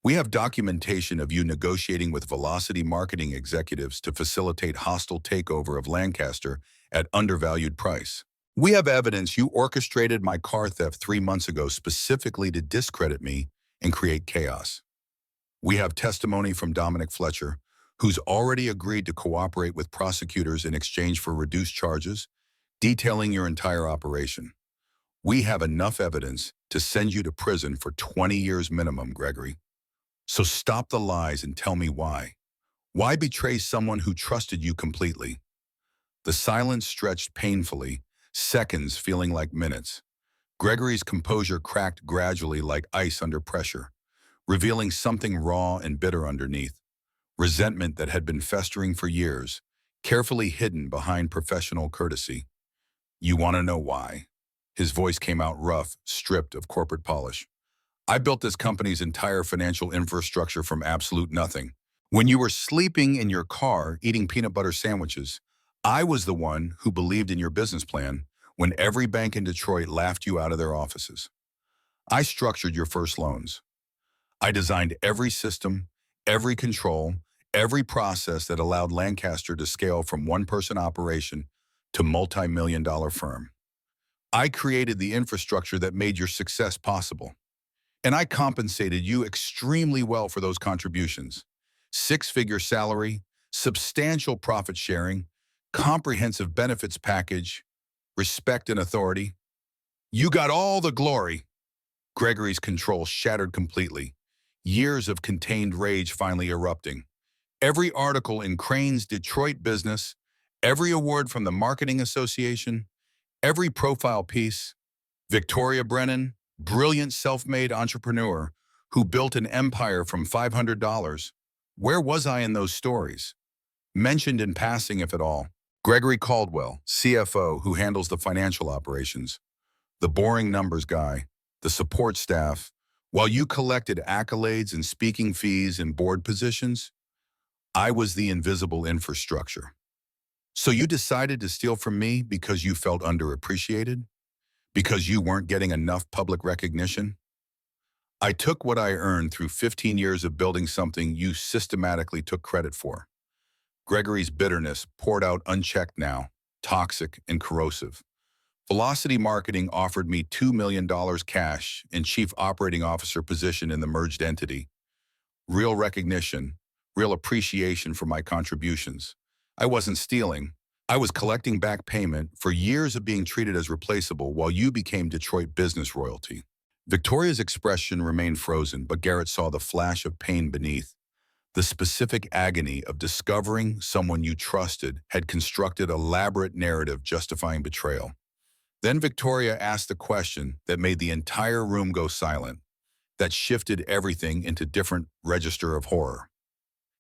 We have documentation of you negotiating with Velocity marketing executives to facilitate hostile takeover of Lancaster at undervalued price. We have evidence you orchestrated my car theft 3 months ago specifically to discredit me and create chaos. We have testimony from Dominic Fletcher, who's already agreed to cooperate with prosecutors in exchange for reduced charges, detailing your entire operation. We have enough evidence to send you to prison for 20 years minimum, Gregory. So stop the lies and tell me why. Why betray someone who trusted you completely? The silence stretched painfully, seconds feeling like minutes. Gregory's composure cracked gradually like ice under pressure, revealing something raw and bitter underneath. Resentment that had been festering for years, carefully hidden behind professional courtesy. You want to know why? His voice came out rough, stripped of corporate polish. I built this company's entire financial infrastructure from absolute nothing. When you were sleeping in your car eating peanut butter sandwiches, I was the one who believed in your business plan when every bank in Detroit laughed you out of their offices. I structured your first loans. I designed every system, every control, every process that allowed Lancaster to scale from one-person operation to multi-million-dollar firm. I created the infrastructure that made your success possible. And I compensated you extremely well for those contributions. Six-figure salary, substantial profit sharing, comprehensive benefits package, respect and authority. You got all the glory. Gregory's control shattered completely. Years of contained rage finally erupting. Every article in Crane's Detroit Business, every award from the Marketing Association, every profile piece. Victoria Brennan, brilliant self-made entrepreneur who built an empire from $500. Where was I in those stories? Mentioned in passing, if at all. Gregory Caldwell, CFO, who handles the financial operations. The boring numbers guy, the support staff. While you collected accolades and speaking fees and board positions, I was the invisible infrastructure. So you decided to steal from me because you felt underappreciated? Because you weren't getting enough public recognition? I took what I earned through 15 years of building something you systematically took credit for. Gregory's bitterness poured out unchecked now, toxic and corrosive. Velocity Marketing offered me $2 million cash and chief operating officer position in the merged entity. Real recognition, real appreciation for my contributions. I wasn't stealing. I was collecting back payment for years of being treated as replaceable while you became Detroit business royalty. Victoria's expression remained frozen, but Garrett saw the flash of pain beneath. The specific agony of discovering someone you trusted had constructed an elaborate narrative justifying betrayal. Then Victoria asked the question that made the entire room go silent, that shifted everything into different register of horror.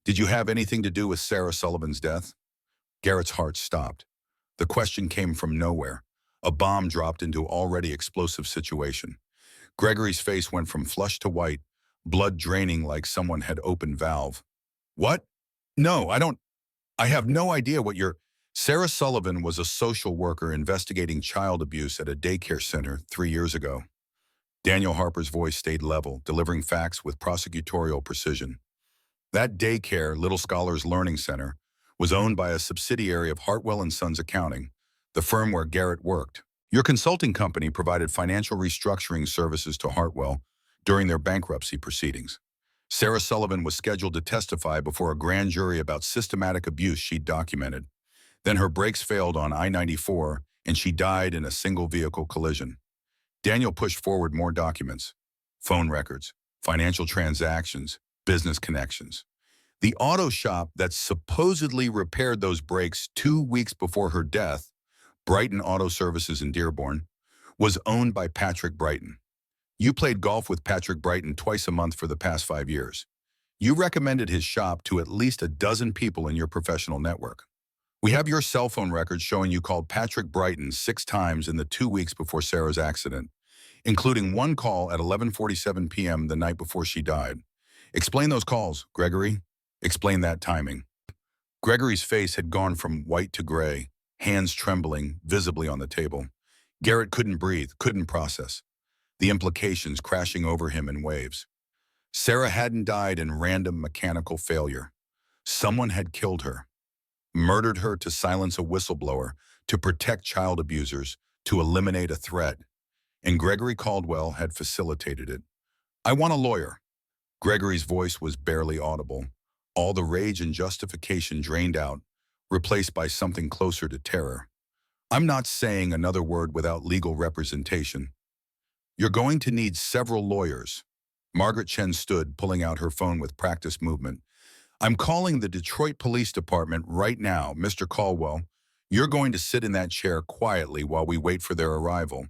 Did you have anything to do with Sarah Sullivan's death? Garrett's heart stopped. The question came from nowhere. A bomb dropped into already explosive situation. Gregory's face went from flush to white, blood draining like someone had opened valve. What? No, I have no idea what you're... Sarah Sullivan was a social worker investigating child abuse at a daycare center 3 years ago. Daniel Harper's voice stayed level, delivering facts with prosecutorial precision. That daycare, Little Scholars Learning Center, was owned by a subsidiary of Hartwell and Sons Accounting, the firm where Garrett worked. Your consulting company provided financial restructuring services to Hartwell during their bankruptcy proceedings. Sarah Sullivan was scheduled to testify before a grand jury about systematic abuse she'd documented. Then her brakes failed on I-94 and she died in a single-vehicle collision. Daniel pushed forward more documents, phone records, financial transactions, business connections. The auto shop that supposedly repaired those brakes 2 weeks before her death, Brighton Auto Services in Dearborn, was owned by Patrick Brighton. You played golf with Patrick Brighton twice a month for the past 5 years. You recommended his shop to at least a dozen people in your professional network. We have your cell phone records showing you called Patrick Brighton 6 times in the 2 weeks before Sarah's accident, including one call at 11:47 p.m. the night before she died. Explain those calls, Gregory. Explain that timing. Gregory's face had gone from white to gray, hands trembling visibly on the table. Garrett couldn't breathe, couldn't process. The implications crashing over him in waves. Sarah hadn't died in random mechanical failure. Someone had killed her. Murdered her to silence a whistleblower, to protect child abusers, to eliminate a threat. And Gregory Caldwell had facilitated it. I want a lawyer. Gregory's voice was barely audible. All the rage and justification drained out, replaced by something closer to terror. I'm not saying another word without legal representation. You're going to need several lawyers. Margaret Chen stood, pulling out her phone with practiced movement. I'm calling the Detroit Police Department right now, Mr. Caldwell. You're going to sit in that chair quietly while we wait for their arrival.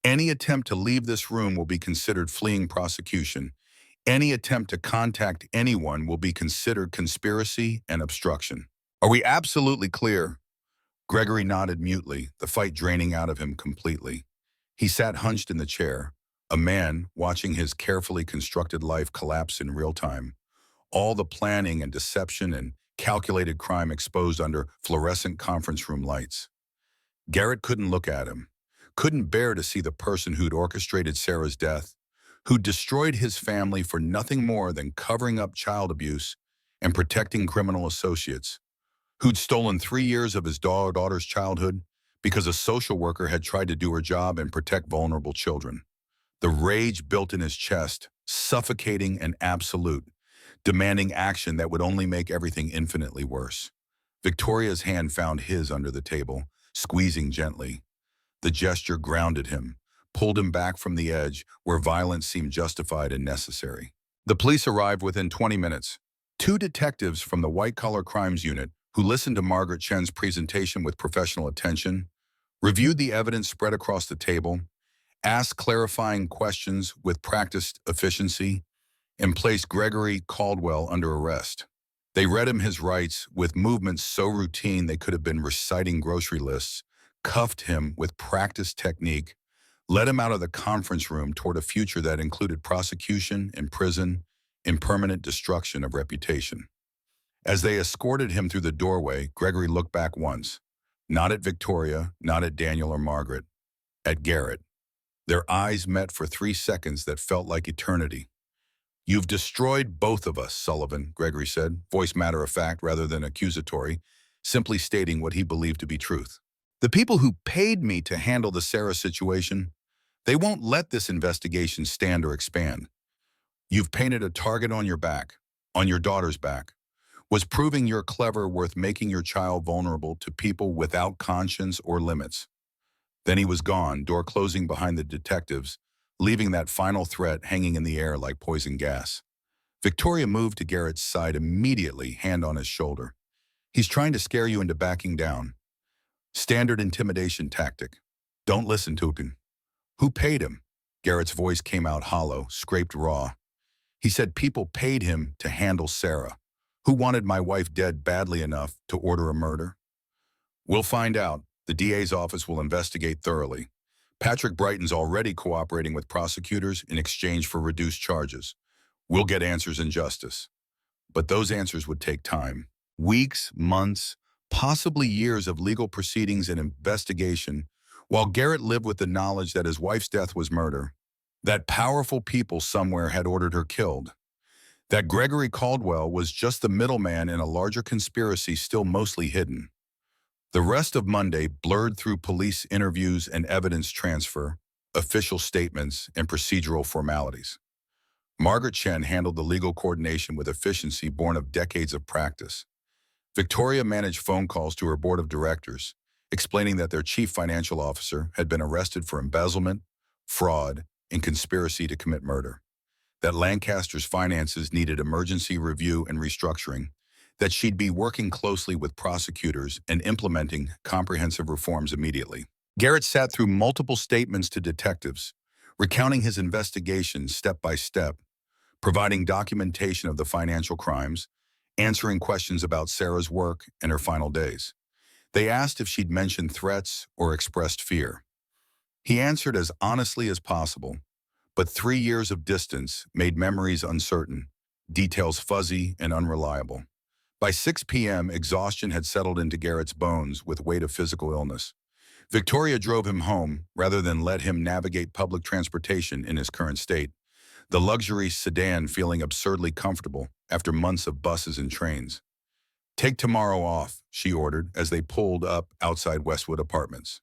Any attempt to leave this room will be considered fleeing prosecution. Any attempt to contact anyone will be considered conspiracy and obstruction. Are we absolutely clear? Gregory nodded mutely, the fight draining out of him completely. He sat hunched in the chair, a man watching his carefully constructed life collapse in real time. All the planning and deception and calculated crime exposed under fluorescent conference room lights. Garrett couldn't look at him, couldn't bear to see the person who'd orchestrated Sarah's death, who'd destroyed his family for nothing more than covering up child abuse and protecting criminal associates, who'd stolen 3 years of his daughter's childhood because a social worker had tried to do her job and protect vulnerable children. The rage built in his chest, suffocating and absolute, demanding action that would only make everything infinitely worse. Victoria's hand found his under the table, squeezing gently. The gesture grounded him, pulled him back from the edge where violence seemed justified and necessary. The police arrived within 20 minutes. Two detectives from the white-collar crimes unit, who listened to Margaret Chen's presentation with professional attention, reviewed the evidence spread across the table, asked clarifying questions with practiced efficiency, and placed Gregory Caldwell under arrest. They read him his rights with movements so routine they could have been reciting grocery lists, cuffed him with practiced technique, led him out of the conference room toward a future that included prosecution and prison and permanent destruction of reputation. As they escorted him through the doorway, Gregory looked back once, not at Victoria, not at Daniel or Margaret, at Garrett. Their eyes met for 3 seconds that felt like eternity. "You've destroyed both of us, Sullivan," Gregory said, voice matter-of-fact rather than accusatory, simply stating what he believed to be truth. "The people who paid me to handle the Sarah situation, they won't let this investigation stand or expand. You've painted a target on your back, on your daughter's back. Was proving you're clever worth making your child vulnerable to people without conscience or limits?" Then he was gone, door closing behind the detectives, leaving that final threat hanging in the air like poison gas. Victoria moved to Garrett's side immediately, hand on his shoulder. "He's trying to scare you into backing down. Standard intimidation tactic. Don't listen to him." "Who paid him?" Garrett's voice came out hollow, scraped raw. "He said people paid him to handle Sarah. Who wanted my wife dead badly enough to order a murder?" "We'll find out. The DA's office will investigate thoroughly. Patrick Brighton's already cooperating with prosecutors in exchange for reduced charges. We'll get answers in justice. But those answers would take time. Weeks, months, possibly years of legal proceedings and investigation, while Garrett lived with the knowledge that his wife's death was murder, that powerful people somewhere had ordered her killed, that Gregory Caldwell was just the middleman in a larger conspiracy still mostly hidden. The rest of Monday blurred through police interviews and evidence transfer, official statements, and procedural formalities. Margaret Chen handled the legal coordination with efficiency born of decades of practice. Victoria managed phone calls to her board of directors, explaining that their chief financial officer had been arrested for embezzlement, fraud, and conspiracy to commit murder, that Lancaster's finances needed emergency review and restructuring, that she'd be working closely with prosecutors and implementing comprehensive reforms immediately. Garrett sat through multiple statements to detectives, recounting his investigations step by step, providing documentation of the financial crimes, answering questions about Sarah's work and her final days. They asked if she'd mentioned threats or expressed fear. He answered as honestly as possible, but 3 years of distance made memories uncertain, details fuzzy and unreliable. By 6 p.m., exhaustion had settled into Garrett's bones with weight of physical illness. Victoria drove him home rather than let him navigate public transportation in his current state, the luxury sedan feeling absurdly comfortable after months of buses and trains. "Take tomorrow off," she ordered as they pulled up outside Westwood Apartments.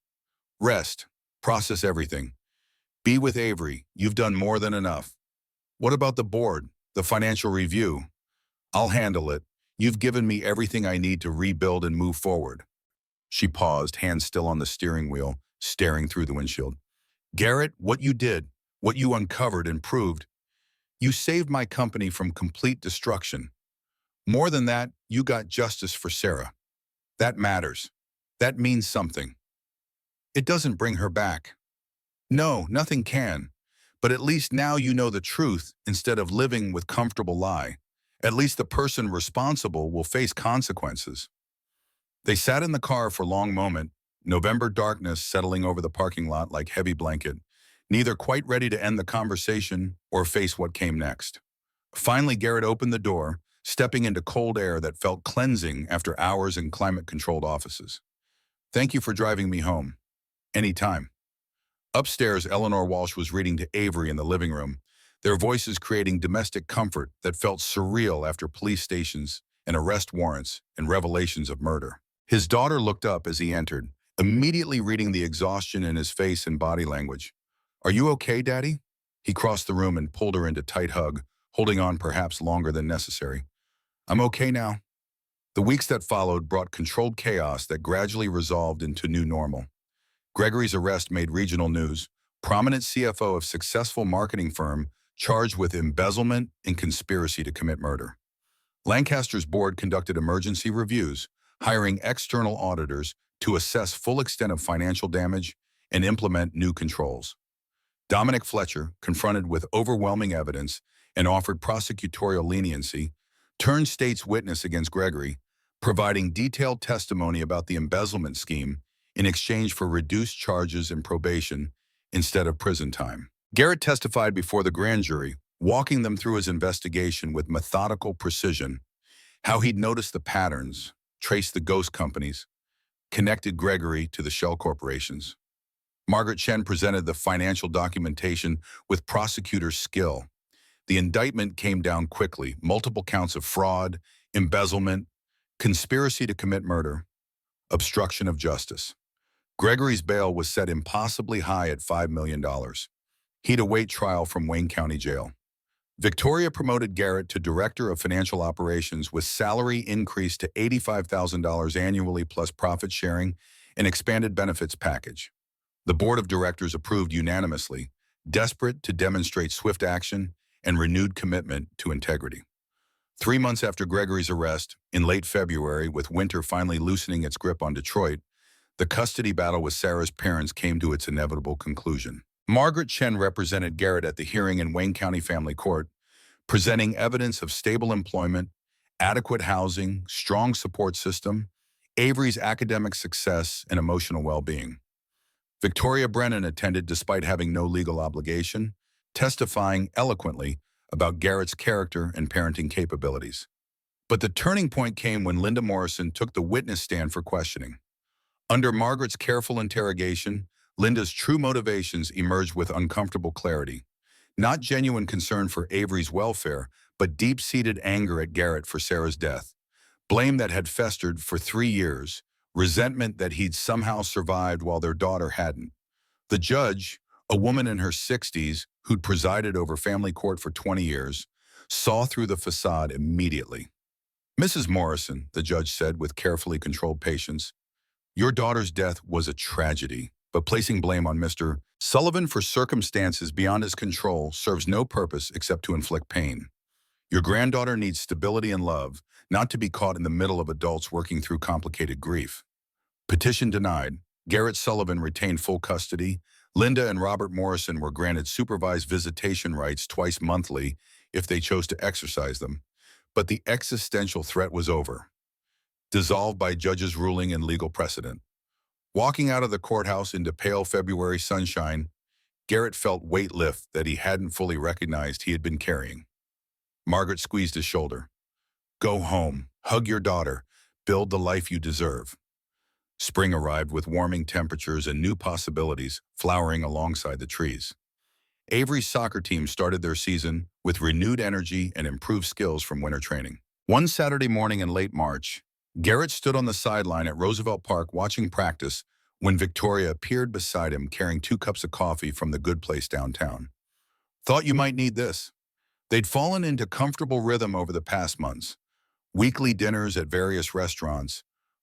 "Rest. Process everything. Be with Avery. You've done more than enough." "What about the board, the financial review?" "I'll handle it. You've given me everything I need to rebuild and move forward." She paused, hands still on the steering wheel, staring through the windshield. Garrett, what you did, what you uncovered and proved, you saved my company from complete destruction. More than that, you got justice for Sarah. That matters. That means something. It doesn't bring her back. No, nothing can. But at least now you know the truth instead of living with comfortable lie. At least the person responsible will face consequences. They sat in the car for a long moment, November darkness settling over the parking lot like heavy blanket, neither quite ready to end the conversation or face what came next. Finally, Garrett opened the door, stepping into cold air that felt cleansing after hours in climate-controlled offices. Thank you for driving me home. Anytime. Upstairs, Eleanor Walsh was reading to Avery in the living room, their voices creating domestic comfort that felt surreal after police stations and arrest warrants and revelations of murder. His daughter looked up as he entered, immediately reading the exhaustion in his face and body language. Are you okay, Daddy? He crossed the room and pulled her into a tight hug, holding on perhaps longer than necessary. I'm okay now. The weeks that followed brought controlled chaos that gradually resolved into new normal. Gregory's arrest made regional news. Prominent CFO of successful marketing firm charged with embezzlement and conspiracy to commit murder. Lancaster's board conducted emergency reviews, hiring external auditors to assess full extent of financial damage and implement new controls. Dominic Fletcher, confronted with overwhelming evidence and offered prosecutorial leniency, turned state's witness against Gregory, providing detailed testimony about the embezzlement scheme in exchange for reduced charges and probation instead of prison time. Garrett testified before the grand jury, walking them through his investigation with methodical precision, how he'd noticed the patterns, traced the ghost companies, connected Gregory to the shell corporations. Margaret Chen presented the financial documentation with prosecutor's skill. The indictment came down quickly, multiple counts of fraud, embezzlement, conspiracy to commit murder, obstruction of justice. Gregory's bail was set impossibly high at $5 million. He'd await trial from Wayne County Jail. Victoria promoted Garrett to Director of Financial Operations with salary increased to $85,000 annually plus profit sharing and expanded benefits package. The board of directors approved unanimously, desperate to demonstrate swift action and renewed commitment to integrity. 3 months after Gregory's arrest, in late February, with winter finally loosening its grip on Detroit, the custody battle with Sarah's parents came to its inevitable conclusion. Margaret Chen represented Garrett at the hearing in Wayne County Family Court, presenting evidence of stable employment, adequate housing, strong support system, Avery's academic success, and emotional well-being. Victoria Brennan attended despite having no legal obligation, testifying eloquently about Garrett's character and parenting capabilities. But the turning point came when Linda Morrison took the witness stand for questioning. Under Margaret's careful interrogation, Linda's true motivations emerged with uncomfortable clarity. Not genuine concern for Avery's welfare, but deep-seated anger at Garrett for Sarah's death. Blame that had festered for 3 years, resentment that he'd somehow survived while their daughter hadn't. The judge, a woman in her 60s who'd presided over family court for 20 years, saw through the facade immediately. Mrs. Morrison, the judge said with carefully controlled patience, your daughter's death was a tragedy, but placing blame on Mr. Sullivan for circumstances beyond his control serves no purpose except to inflict pain. Your granddaughter needs stability and love, not to be caught in the middle of adults working through complicated grief. Petition denied. Garrett Sullivan retained full custody. Linda and Robert Morrison were granted supervised visitation rights twice monthly if they chose to exercise them. But the existential threat was over, dissolved by judge's ruling and legal precedent. Walking out of the courthouse into pale February sunshine, Garrett felt weight lift that he hadn't fully recognized he had been carrying. Margaret squeezed his shoulder. Go home, hug your daughter, build the life you deserve. Spring arrived with warming temperatures and new possibilities flowering alongside the trees. Avery's soccer team started their season with renewed energy and improved skills from winter training. One Saturday morning in late March, Garrett stood on the sideline at Roosevelt Park watching practice when Victoria appeared beside him carrying 2 cups of coffee from the good place downtown. Thought you might need this. They'd fallen into comfortable rhythm over the past months. Weekly dinners at various restaurants,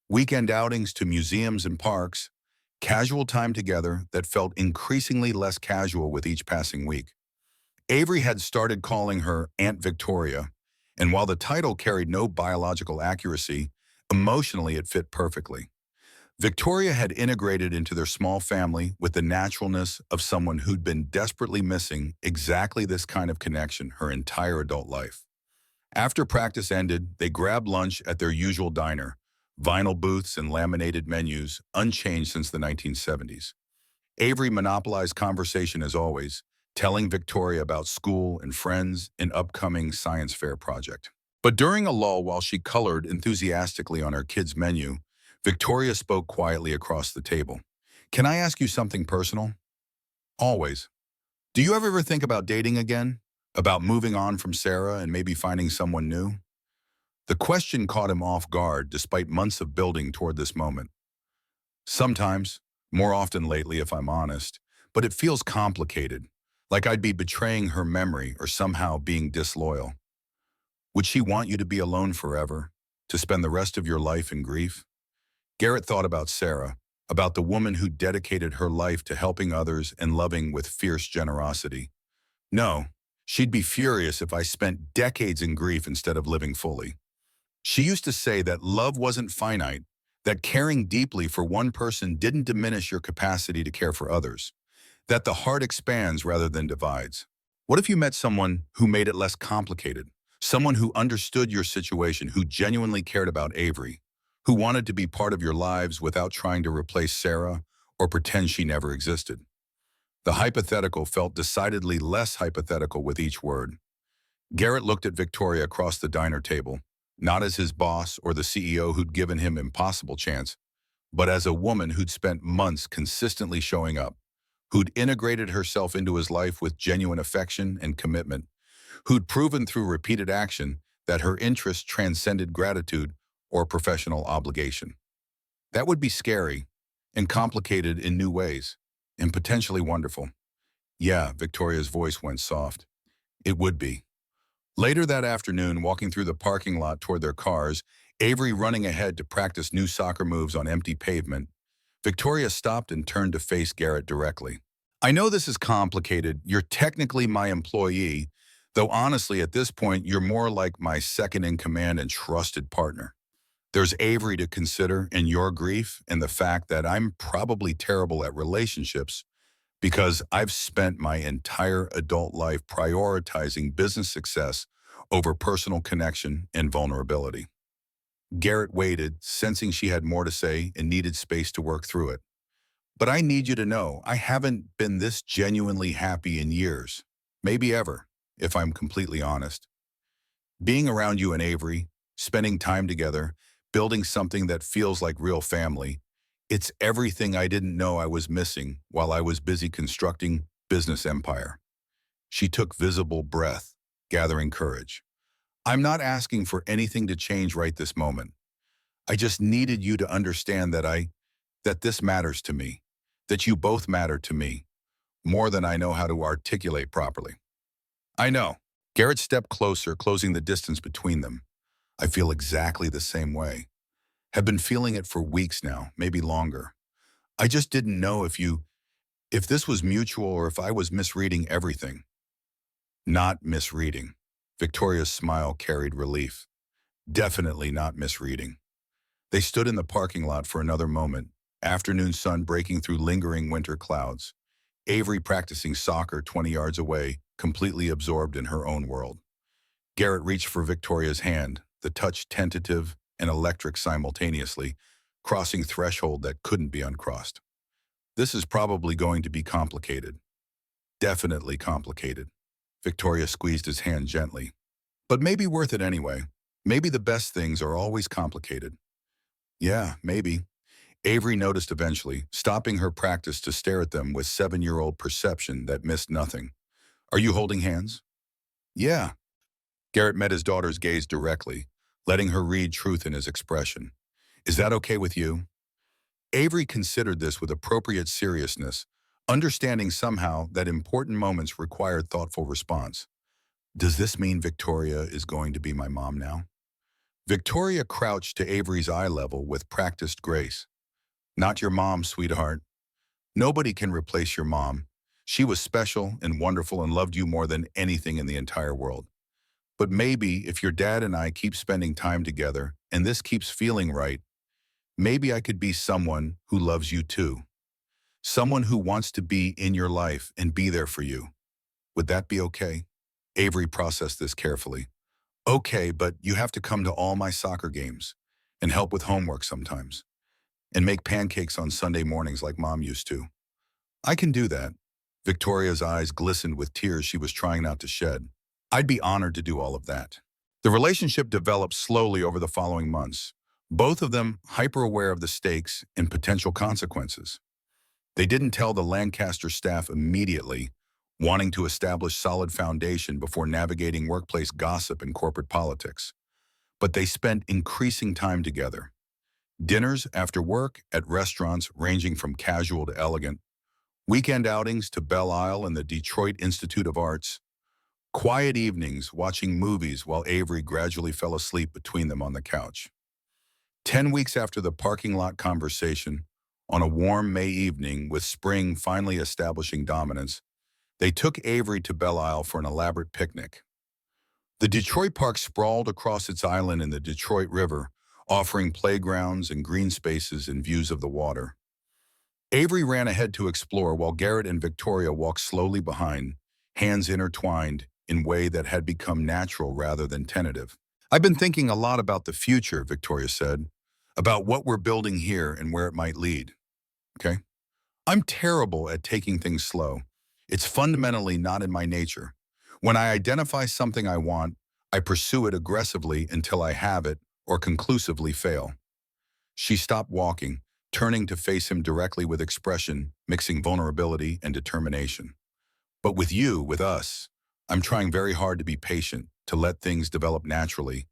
Weekend outings to museums and parks, casual time together that felt increasingly less casual with each passing week. Avery had started calling her Aunt Victoria, and while the title carried no biological accuracy, emotionally it fit perfectly. Victoria had integrated into their small family with the naturalness of someone who'd been desperately missing exactly this kind of connection her entire adult life. After practice ended, they grabbed lunch at their usual diner, vinyl booths and laminated menus, unchanged since the 1970s. Avery monopolized conversation as always, telling Victoria about school and friends and upcoming science fair project. But during a lull while she colored enthusiastically on her kids' menu, Victoria spoke quietly across the table. Can I ask you something personal? Always. Do you ever think about dating again? About moving on from Sarah and maybe finding someone new? The question caught him off guard despite months of building toward this moment. Sometimes, more often lately if I'm honest, but it feels complicated, like I'd be betraying her memory or somehow being disloyal. Would she want you to be alone forever, to spend the rest of your life in grief? Garrett thought about Sarah, about the woman who dedicated her life to helping others and loving with fierce generosity. No, she'd be furious if I spent decades in grief instead of living fully. She used to say that love wasn't finite, that caring deeply for one person didn't diminish your capacity to care for others, that the heart expands rather than divides. What if you met someone who made it less complicated? Someone who understood your situation, who genuinely cared about Avery, who wanted to be part of your lives without trying to replace Sarah or pretend she never existed? The hypothetical felt decidedly less hypothetical with each word. Garrett looked at Victoria across the diner table, not as his boss or the CEO who'd given him impossible chance, but as a woman who'd spent months consistently showing up, who'd integrated herself into his life with genuine affection and commitment, who'd proven through repeated action that her interests transcended gratitude or professional obligation. That would be scary and complicated in new ways, and potentially wonderful. Yeah, Victoria's voice went soft. It would be. Later that afternoon, walking through the parking lot toward their cars, Avery running ahead to practice new soccer moves on empty pavement, Victoria stopped and turned to face Garrett directly. I know this is complicated. You're technically my employee, though honestly at this point you're more like my second-in-command and trusted partner. There's Avery to consider and your grief and the fact that I'm probably terrible at relationships because I've spent my entire adult life prioritizing business success over personal connection and vulnerability. Garrett waited, sensing she had more to say and needed space to work through it. But I need you to know, I haven't been this genuinely happy in years, maybe ever, if I'm completely honest. Being around you and Avery, spending time together, building something that feels like real family, it's everything I didn't know I was missing while I was busy constructing business empire. She took visible breath, gathering courage. I'm not asking for anything to change right this moment. I just needed you to understand that this matters to me, that you both matter to me, more than I know how to articulate properly. I know. Garrett stepped closer, closing the distance between them. I feel exactly the same way. Have been feeling it for weeks now, maybe longer. I just didn't know if this was mutual or if I was misreading everything. Not misreading. Victoria's smile carried relief. Definitely not misreading. They stood in the parking lot for another moment, afternoon sun breaking through lingering winter clouds. Avery practicing soccer 20 yards away, completely absorbed in her own world. Garrett reached for Victoria's hand, the touch tentative and electric simultaneously, crossing threshold that couldn't be uncrossed. This is probably going to be complicated. Definitely complicated. Victoria squeezed his hand gently. But maybe worth it anyway. Maybe the best things are always complicated. Yeah, maybe. Avery noticed eventually, stopping her practice to stare at them with 7-year-old perception that missed nothing. Are you holding hands? Yeah. Garrett met his daughter's gaze directly, letting her read truth in his expression. Is that okay with you? Avery considered this with appropriate seriousness, understanding somehow that important moments required thoughtful response. Does this mean Victoria is going to be my mom now? Victoria crouched to Avery's eye level with practiced grace. Not your mom, sweetheart. Nobody can replace your mom. She was special and wonderful and loved you more than anything in the entire world. But maybe if your dad and I keep spending time together and this keeps feeling right, maybe I could be someone who loves you too. Someone who wants to be in your life and be there for you. Would that be okay? Avery processed this carefully. Okay, but you have to come to all my soccer games and help with homework sometimes and make pancakes on Sunday mornings like Mom used to. I can do that. Victoria's eyes glistened with tears she was trying not to shed. I'd be honored to do all of that. The relationship developed slowly over the following months, both of them hyper-aware of the stakes and potential consequences. They didn't tell the Lancaster staff immediately, wanting to establish solid foundation before navigating workplace gossip and corporate politics. But they spent increasing time together. Dinners after work at restaurants ranging from casual to elegant, weekend outings to Belle Isle and the Detroit Institute of Arts, quiet evenings watching movies while Avery gradually fell asleep between them on the couch. 10 weeks after the parking lot conversation, on a warm May evening with spring finally establishing dominance, they took Avery to Belle Isle for an elaborate picnic. The Detroit Park sprawled across its island in the Detroit River, offering playgrounds and green spaces and views of the water. Avery ran ahead to explore while Garrett and Victoria walked slowly behind, hands intertwined in a way that had become natural rather than tentative. I've been thinking a lot about the future, Victoria said, about what we're building here and where it might lead. Okay? I'm terrible at taking things slow. It's fundamentally not in my nature. When I identify something I want, I pursue it aggressively until I have it or conclusively fail. She stopped walking, turning to face him directly with expression, mixing vulnerability and determination. But with you, with us, I'm trying very hard to be patient, to let things develop naturally,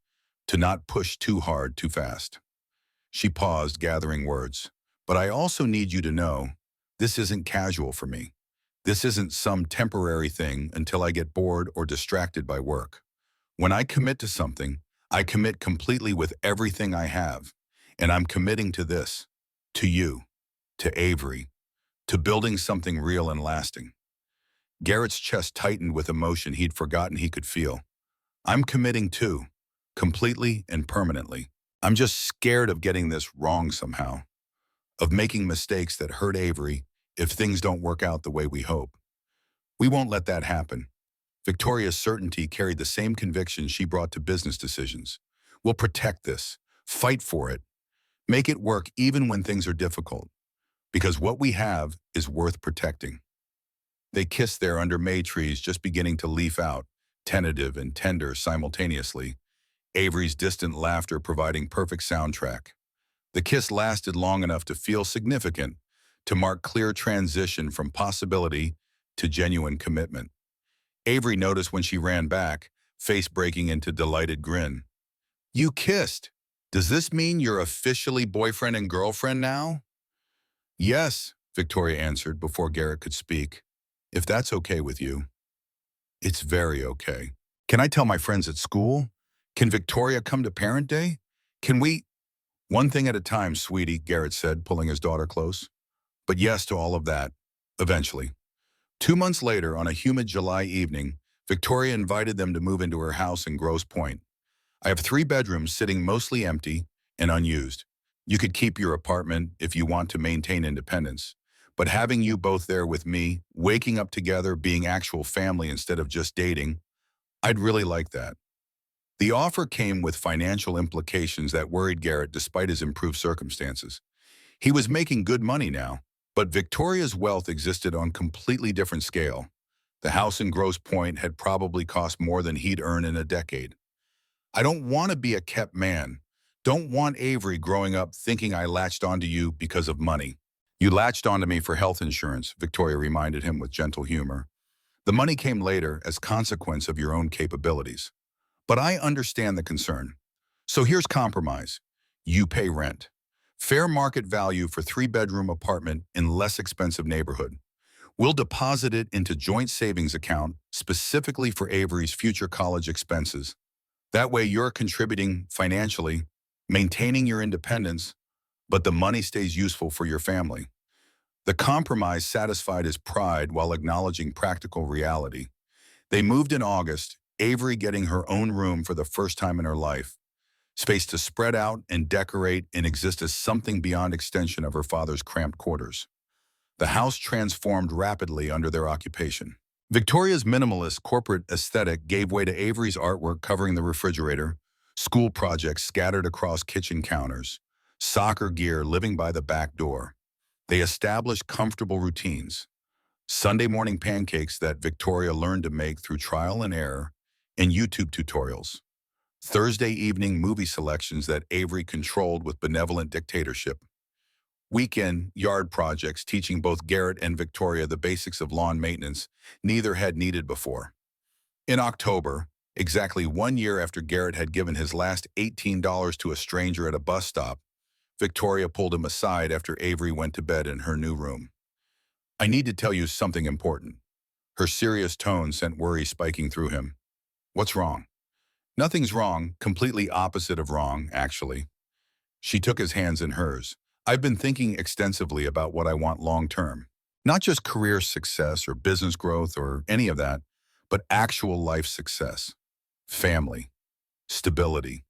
to not push too hard, too fast. She paused, gathering words. But I also need you to know, this isn't casual for me. This isn't some temporary thing until I get bored or distracted by work. When I commit to something, I commit completely with everything I have. And I'm committing to this, to you, to Avery, to building something real and lasting. Garrett's chest tightened with emotion he'd forgotten he could feel. I'm committing too, completely and permanently. I'm just scared of getting this wrong somehow, of making mistakes that hurt Avery if things don't work out the way we hope. We won't let that happen. Victoria's certainty carried the same conviction she brought to business decisions. We'll protect this, fight for it, make it work even when things are difficult, because what we have is worth protecting. They kissed there under May trees just beginning to leaf out, tentative and tender simultaneously, Avery's distant laughter providing perfect soundtrack. The kiss lasted long enough to feel significant, to mark clear transition from possibility to genuine commitment. Avery noticed when she ran back, face breaking into delighted grin. You kissed. Does this mean you're officially boyfriend and girlfriend now? Yes, Victoria answered before Garrett could speak. If that's okay with you. It's very okay. Can I tell my friends at school? Can Victoria come to Parent Day? Can we? One thing at a time, sweetie, Garrett said, pulling his daughter close. But yes to all of that, eventually. 2 months later, on a humid July evening, Victoria invited them to move into her house in Grosse Pointe. I have 3 bedrooms sitting mostly empty and unused. You could keep your apartment if you want to maintain independence. But having you both there with me, waking up together, being actual family instead of just dating, I'd really like that. The offer came with financial implications that worried Garrett despite his improved circumstances. He was making good money now, but Victoria's wealth existed on a completely different scale. The house in Grosse Pointe had probably cost more than he'd earned in a decade. I don't want to be a kept man. Don't want Avery growing up thinking I latched onto you because of money. You latched onto me for health insurance, Victoria reminded him with gentle humor. The money came later as consequence of your own capabilities. But I understand the concern. So here's compromise. You pay rent. Fair market value for 3-bedroom apartment in less expensive neighborhood. We'll deposit it into joint savings account specifically for Avery's future college expenses. That way you're contributing financially, maintaining your independence, but the money stays useful for your family. The compromise satisfied his pride while acknowledging practical reality. They moved in August, Avery getting her own room for the first time in her life, space to spread out and decorate and exist as something beyond extension of her father's cramped quarters. The house transformed rapidly under their occupation. Victoria's minimalist corporate aesthetic gave way to Avery's artwork covering the refrigerator, school projects scattered across kitchen counters, soccer gear living by the back door. They established comfortable routines. Sunday morning pancakes that Victoria learned to make through trial and error, and YouTube tutorials. Thursday evening movie selections that Avery controlled with benevolent dictatorship. Weekend yard projects teaching both Garrett and Victoria the basics of lawn maintenance neither had needed before. In October, exactly 1 year after Garrett had given his last $18 to a stranger at a bus stop, Victoria pulled him aside after Avery went to bed in her new room. "I need to tell you something important." Her serious tone sent worry spiking through him. "What's wrong?" "Nothing's wrong, completely opposite of wrong, actually." She took his hands in hers. "I've been thinking extensively about what I want long-term. Not just career success or business growth or any of that, but actual life success. Family, stability,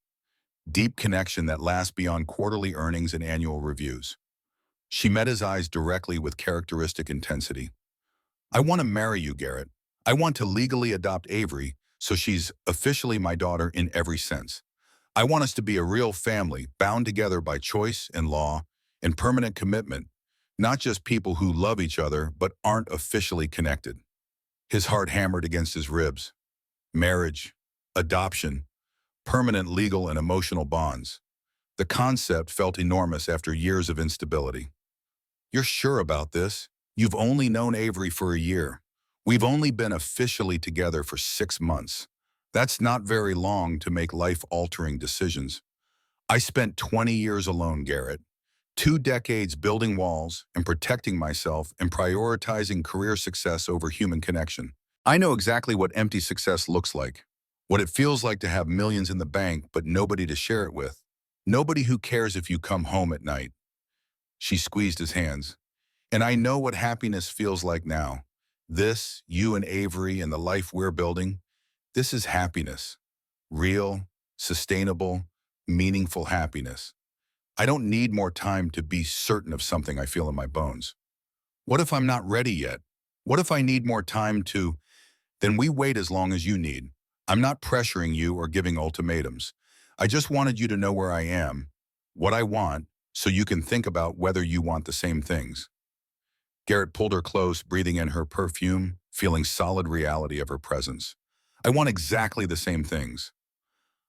deep connection that lasts beyond quarterly earnings and annual reviews." She met his eyes directly with characteristic intensity. "I want to marry you, Garrett. I want to legally adopt Avery so she's officially my daughter in every sense. I want us to be a real family, bound together by choice and law and permanent commitment, not just people who love each other but aren't officially connected." His heart hammered against his ribs. Marriage, adoption, permanent legal and emotional bonds. The concept felt enormous after years of instability. "You're sure about this? You've only known Avery for a year. We've only been officially together for 6 months. That's not very long to make life-altering decisions. I spent 20 years alone, Garrett. 2 decades building walls and protecting myself and prioritizing career success over human connection. I know exactly what empty success looks like, what it feels like to have millions in the bank but nobody to share it with. Nobody who cares if you come home at night." She squeezed his hands. "And I know what happiness feels like now. This, you and Avery and the life we're building, this is happiness. Real, sustainable, meaningful happiness. I don't need more time to be certain of something I feel in my bones. What if I'm not ready yet? What if I need more time to? Then we wait as long as you need. I'm not pressuring you or giving ultimatums. I just wanted you to know where I am, what I want, so you can think about whether you want the same things." Garrett pulled her close, breathing in her perfume, feeling solid reality of her presence. "I want exactly the same things.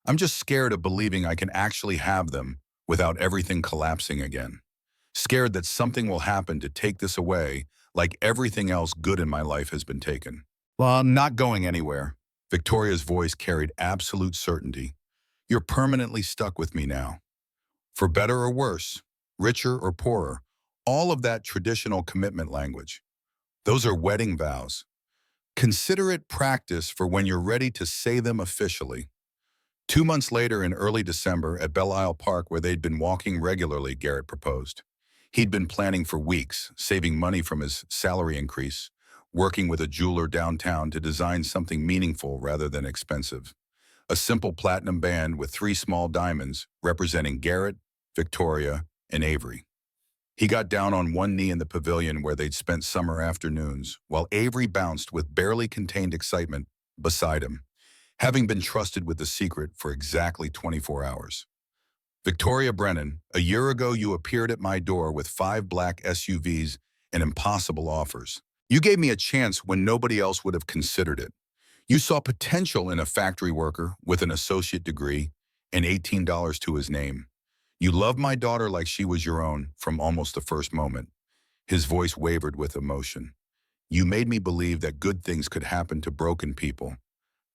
I'm just scared of believing I can actually have them without everything collapsing again. Scared that something will happen to take this away, like everything else good in my life has been taken." "Well, I'm not going anywhere." Victoria's voice carried absolute certainty. "You're permanently stuck with me now. For better or worse, richer or poorer, all of that traditional commitment language. Those are wedding vows. Consider it practice for when you're ready to say them officially." 2 months later, in early December, at Belle Isle Park, where they'd been walking regularly, Garrett proposed. He'd been planning for weeks, saving money from his salary increase, working with a jeweler downtown to design something meaningful rather than expensive. A simple platinum band with 3 small diamonds representing Garrett, Victoria, and Avery. He got down on one knee in the pavilion where they'd spent summer afternoons, while Avery bounced with barely contained excitement beside him, having been trusted with the secret for exactly 24 hours. "Victoria Brennan, a year ago you appeared at my door with 5 black SUVs and impossible offers. You gave me a chance when nobody else would have considered it. You saw potential in a factory worker with an associate degree and $18 to his name. You loved my daughter like she was your own from almost the first moment." His voice wavered with emotion. "You made me believe that good things could happen to broken people,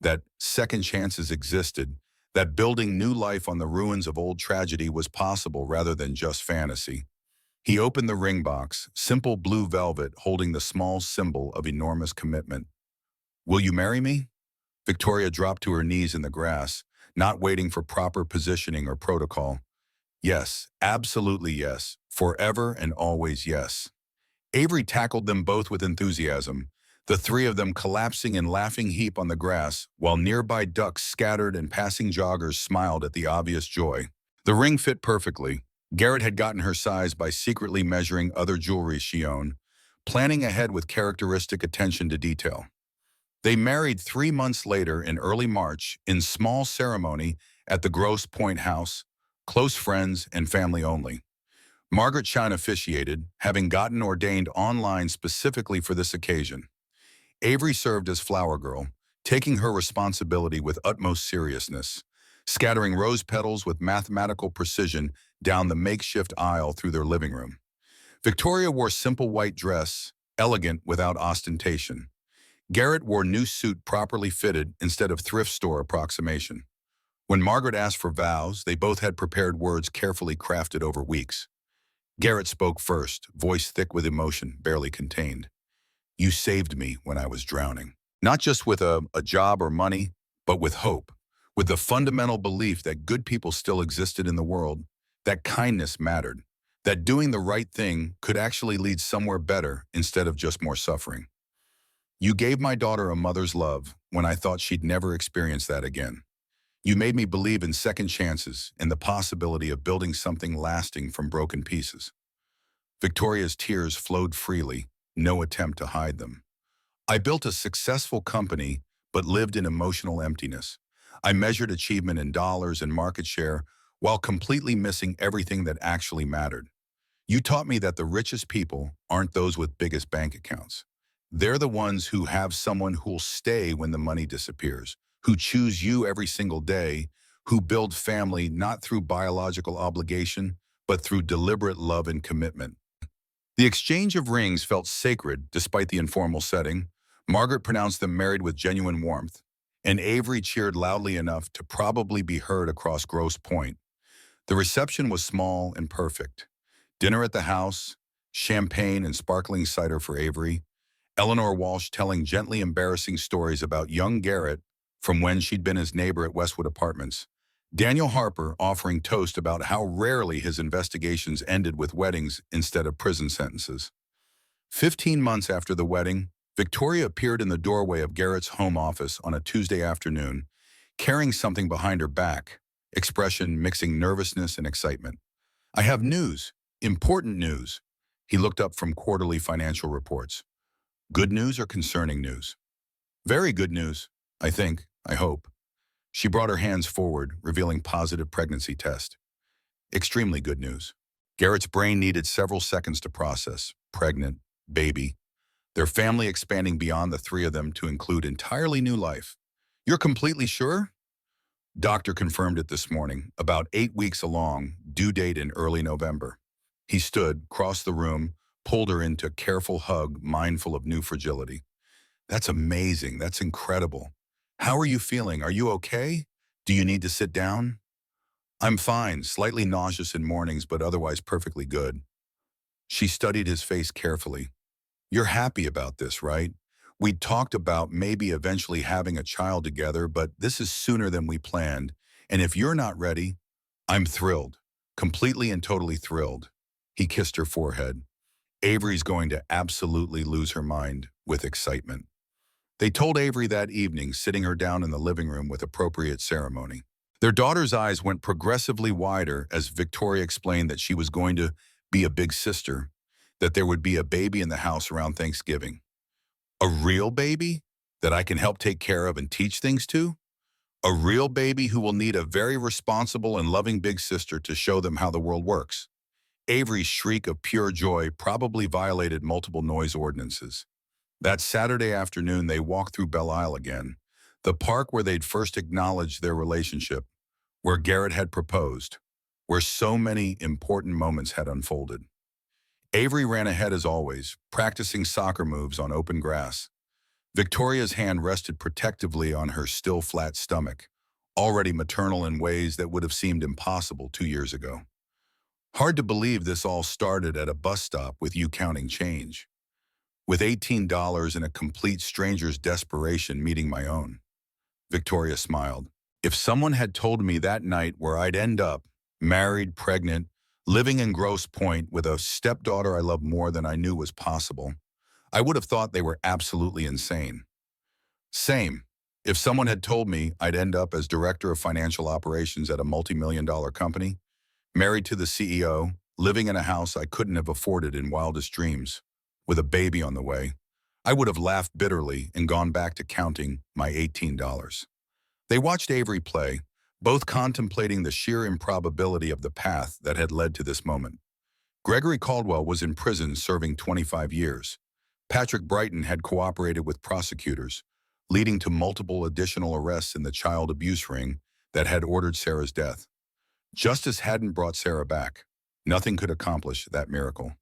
that second chances existed, that building new life on the ruins of old tragedy was possible rather than just fantasy." He opened the ring box, simple blue velvet holding the small symbol of enormous commitment. "Will you marry me?" Victoria dropped to her knees in the grass, not waiting for proper positioning or protocol. Yes, absolutely yes. Forever and always yes. Avery tackled them both with enthusiasm, the three of them collapsing in laughing heap on the grass, while nearby ducks scattered and passing joggers smiled at the obvious joy. The ring fit perfectly. Garrett had gotten her size by secretly measuring other jewelry she owned, planning ahead with characteristic attention to detail. They married 3 months later in early March in small ceremony at the Grosse Pointe House, close friends and family only. Margaret Shine officiated, having gotten ordained online specifically for this occasion. Avery served as flower girl, taking her responsibility with utmost seriousness, scattering rose petals with mathematical precision down the makeshift aisle through their living room. Victoria wore simple white dress, elegant without ostentation. Garrett wore new suit properly fitted instead of thrift store approximation. When Margaret asked for vows, they both had prepared words carefully crafted over weeks. Garrett spoke first, voice thick with emotion, barely contained. You saved me when I was drowning. Not just with a job or money, but with hope, with the fundamental belief that good people still existed in the world, that kindness mattered, that doing the right thing could actually lead somewhere better instead of just more suffering. You gave my daughter a mother's love when I thought she'd never experience that again. You made me believe in second chances and the possibility of building something lasting from broken pieces. Victoria's tears flowed freely, no attempt to hide them. I built a successful company, but lived in emotional emptiness. I measured achievement in dollars and market share while completely missing everything that actually mattered. You taught me that the richest people aren't those with biggest bank accounts. They're the ones who have someone who'll stay when the money disappears, who choose you every single day, who build family not through biological obligation, but through deliberate love and commitment. The exchange of rings felt sacred despite the informal setting. Margaret pronounced them married with genuine warmth, and Avery cheered loudly enough to probably be heard across Grosse Pointe. The reception was small and perfect. Dinner at the house, champagne and sparkling cider for Avery, Eleanor Walsh telling gently embarrassing stories about young Garrett from when she'd been his neighbor at Westwood Apartments, Daniel Harper offering toast about how rarely his investigations ended with weddings instead of prison sentences. 15 months after the wedding, Victoria appeared in the doorway of Garrett's home office on a Tuesday afternoon, carrying something behind her back, expression mixing nervousness and excitement. I have news, important news. He looked up from quarterly financial reports. Good news or concerning news? Very good news, I hope. She brought her hands forward, revealing positive pregnancy test. Extremely good news. Garrett's brain needed several seconds to process. Pregnant, baby. Their family expanding beyond the three of them to include entirely new life. You're completely sure? Doctor confirmed it this morning, about 8 weeks along, due date in early November. He stood, crossed the room, pulled her into a careful hug, mindful of new fragility. That's amazing. That's incredible. How are you feeling? Are you okay? Do you need to sit down? I'm fine, slightly nauseous in mornings, but otherwise perfectly good. She studied his face carefully. You're happy about this, right? We talked about maybe eventually having a child together, but this is sooner than we planned. And if you're not ready, I'm thrilled, completely and totally thrilled. He kissed her forehead. Avery's going to absolutely lose her mind with excitement. They told Avery that evening, sitting her down in the living room with appropriate ceremony. Their daughter's eyes went progressively wider as Victoria explained that she was going to be a big sister, that there would be a baby in the house around Thanksgiving. A real baby that I can help take care of and teach things to? A real baby who will need a very responsible and loving big sister to show them how the world works. Avery's shriek of pure joy probably violated multiple noise ordinances. That Saturday afternoon, they walked through Belle Isle again, the park where they'd first acknowledged their relationship, where Garrett had proposed, where so many important moments had unfolded. Avery ran ahead as always, practicing soccer moves on open grass. Victoria's hand rested protectively on her still flat stomach, already maternal in ways that would have seemed impossible 2 years ago. Hard to believe this all started at a bus stop with you counting change. With $18 and a complete stranger's desperation meeting my own. Victoria smiled. If someone had told me that night where I'd end up, married, pregnant, living in Grosse Pointe with a stepdaughter I love more than I knew was possible, I would have thought they were absolutely insane. Same. If someone had told me I'd end up as director of financial operations at a multi-million-dollar company, married to the CEO, living in a house I couldn't have afforded in wildest dreams, with a baby on the way, I would have laughed bitterly and gone back to counting my $18. They watched Avery play, both contemplating the sheer improbability of the path that had led to this moment. Gregory Caldwell was in prison serving 25 years. Patrick Brighton had cooperated with prosecutors, leading to multiple additional arrests in the child abuse ring that had ordered Sarah's death. Justice hadn't brought Sarah back. Nothing could accomplish that miracle.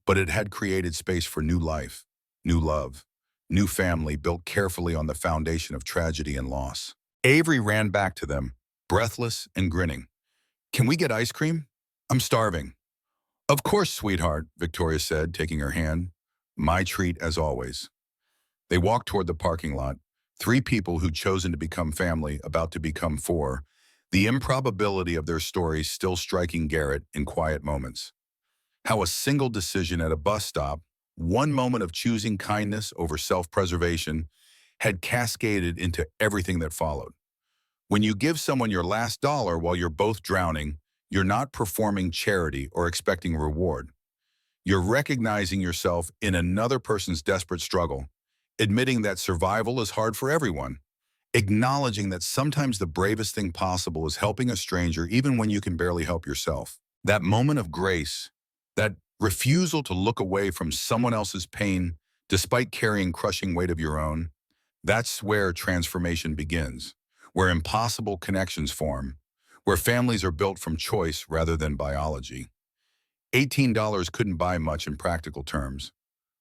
But it had created space for new life, new love, new family built carefully on the foundation of tragedy and loss. Avery ran back to them, breathless and grinning. "Can we get ice cream? I'm starving." "Of course, sweetheart," Victoria said, taking her hand. "My treat as always." They walked toward the parking lot, three people who'd chosen to become family, about to become four, the improbability of their stories still striking Garrett in quiet moments. How a single decision at a bus stop, one moment of choosing kindness over self-preservation, had cascaded into everything that followed. When you give someone your last dollar while you're both drowning, you're not performing charity or expecting reward. You're recognizing yourself in another person's desperate struggle, admitting that survival is hard for everyone, acknowledging that sometimes the bravest thing possible is helping a stranger even when you can barely help yourself. That moment of grace, that refusal to look away from someone else's pain despite carrying crushing weight of your own, that's where transformation begins, where impossible connections form, where families are built from choice rather than biology. $18 couldn't buy much in practical terms,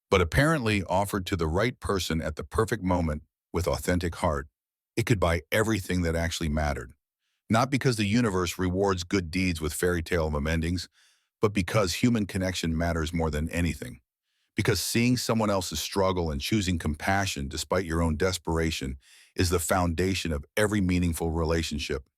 but apparently offered to the right person at the perfect moment with authentic heart, it could buy everything that actually mattered. Not because the universe rewards good deeds with fairy tale endings, but because human connection matters more than anything. Because seeing someone else's struggle and choosing compassion despite your own desperation is the foundation of every meaningful relationship,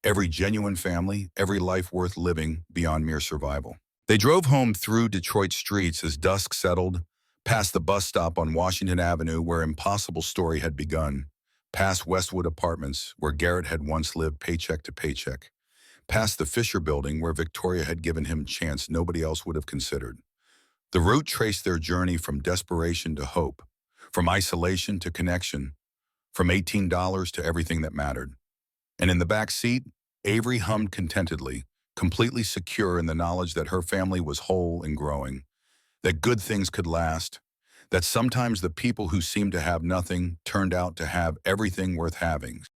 every genuine family, every life worth living beyond mere survival. They drove home through Detroit streets as dusk settled, past the bus stop on Washington Avenue where Impossible Story had begun, past Westwood Apartments where Garrett had once lived paycheck to paycheck, past the Fisher Building where Victoria had given him a chance nobody else would have considered. The route traced their journey from desperation to hope, from isolation to connection, from $18 to everything that mattered. And in the back seat, Avery hummed contentedly, completely secure in the knowledge that her family was whole and growing, that good things could last, that sometimes the people who seemed to have nothing turned out to have everything worth having.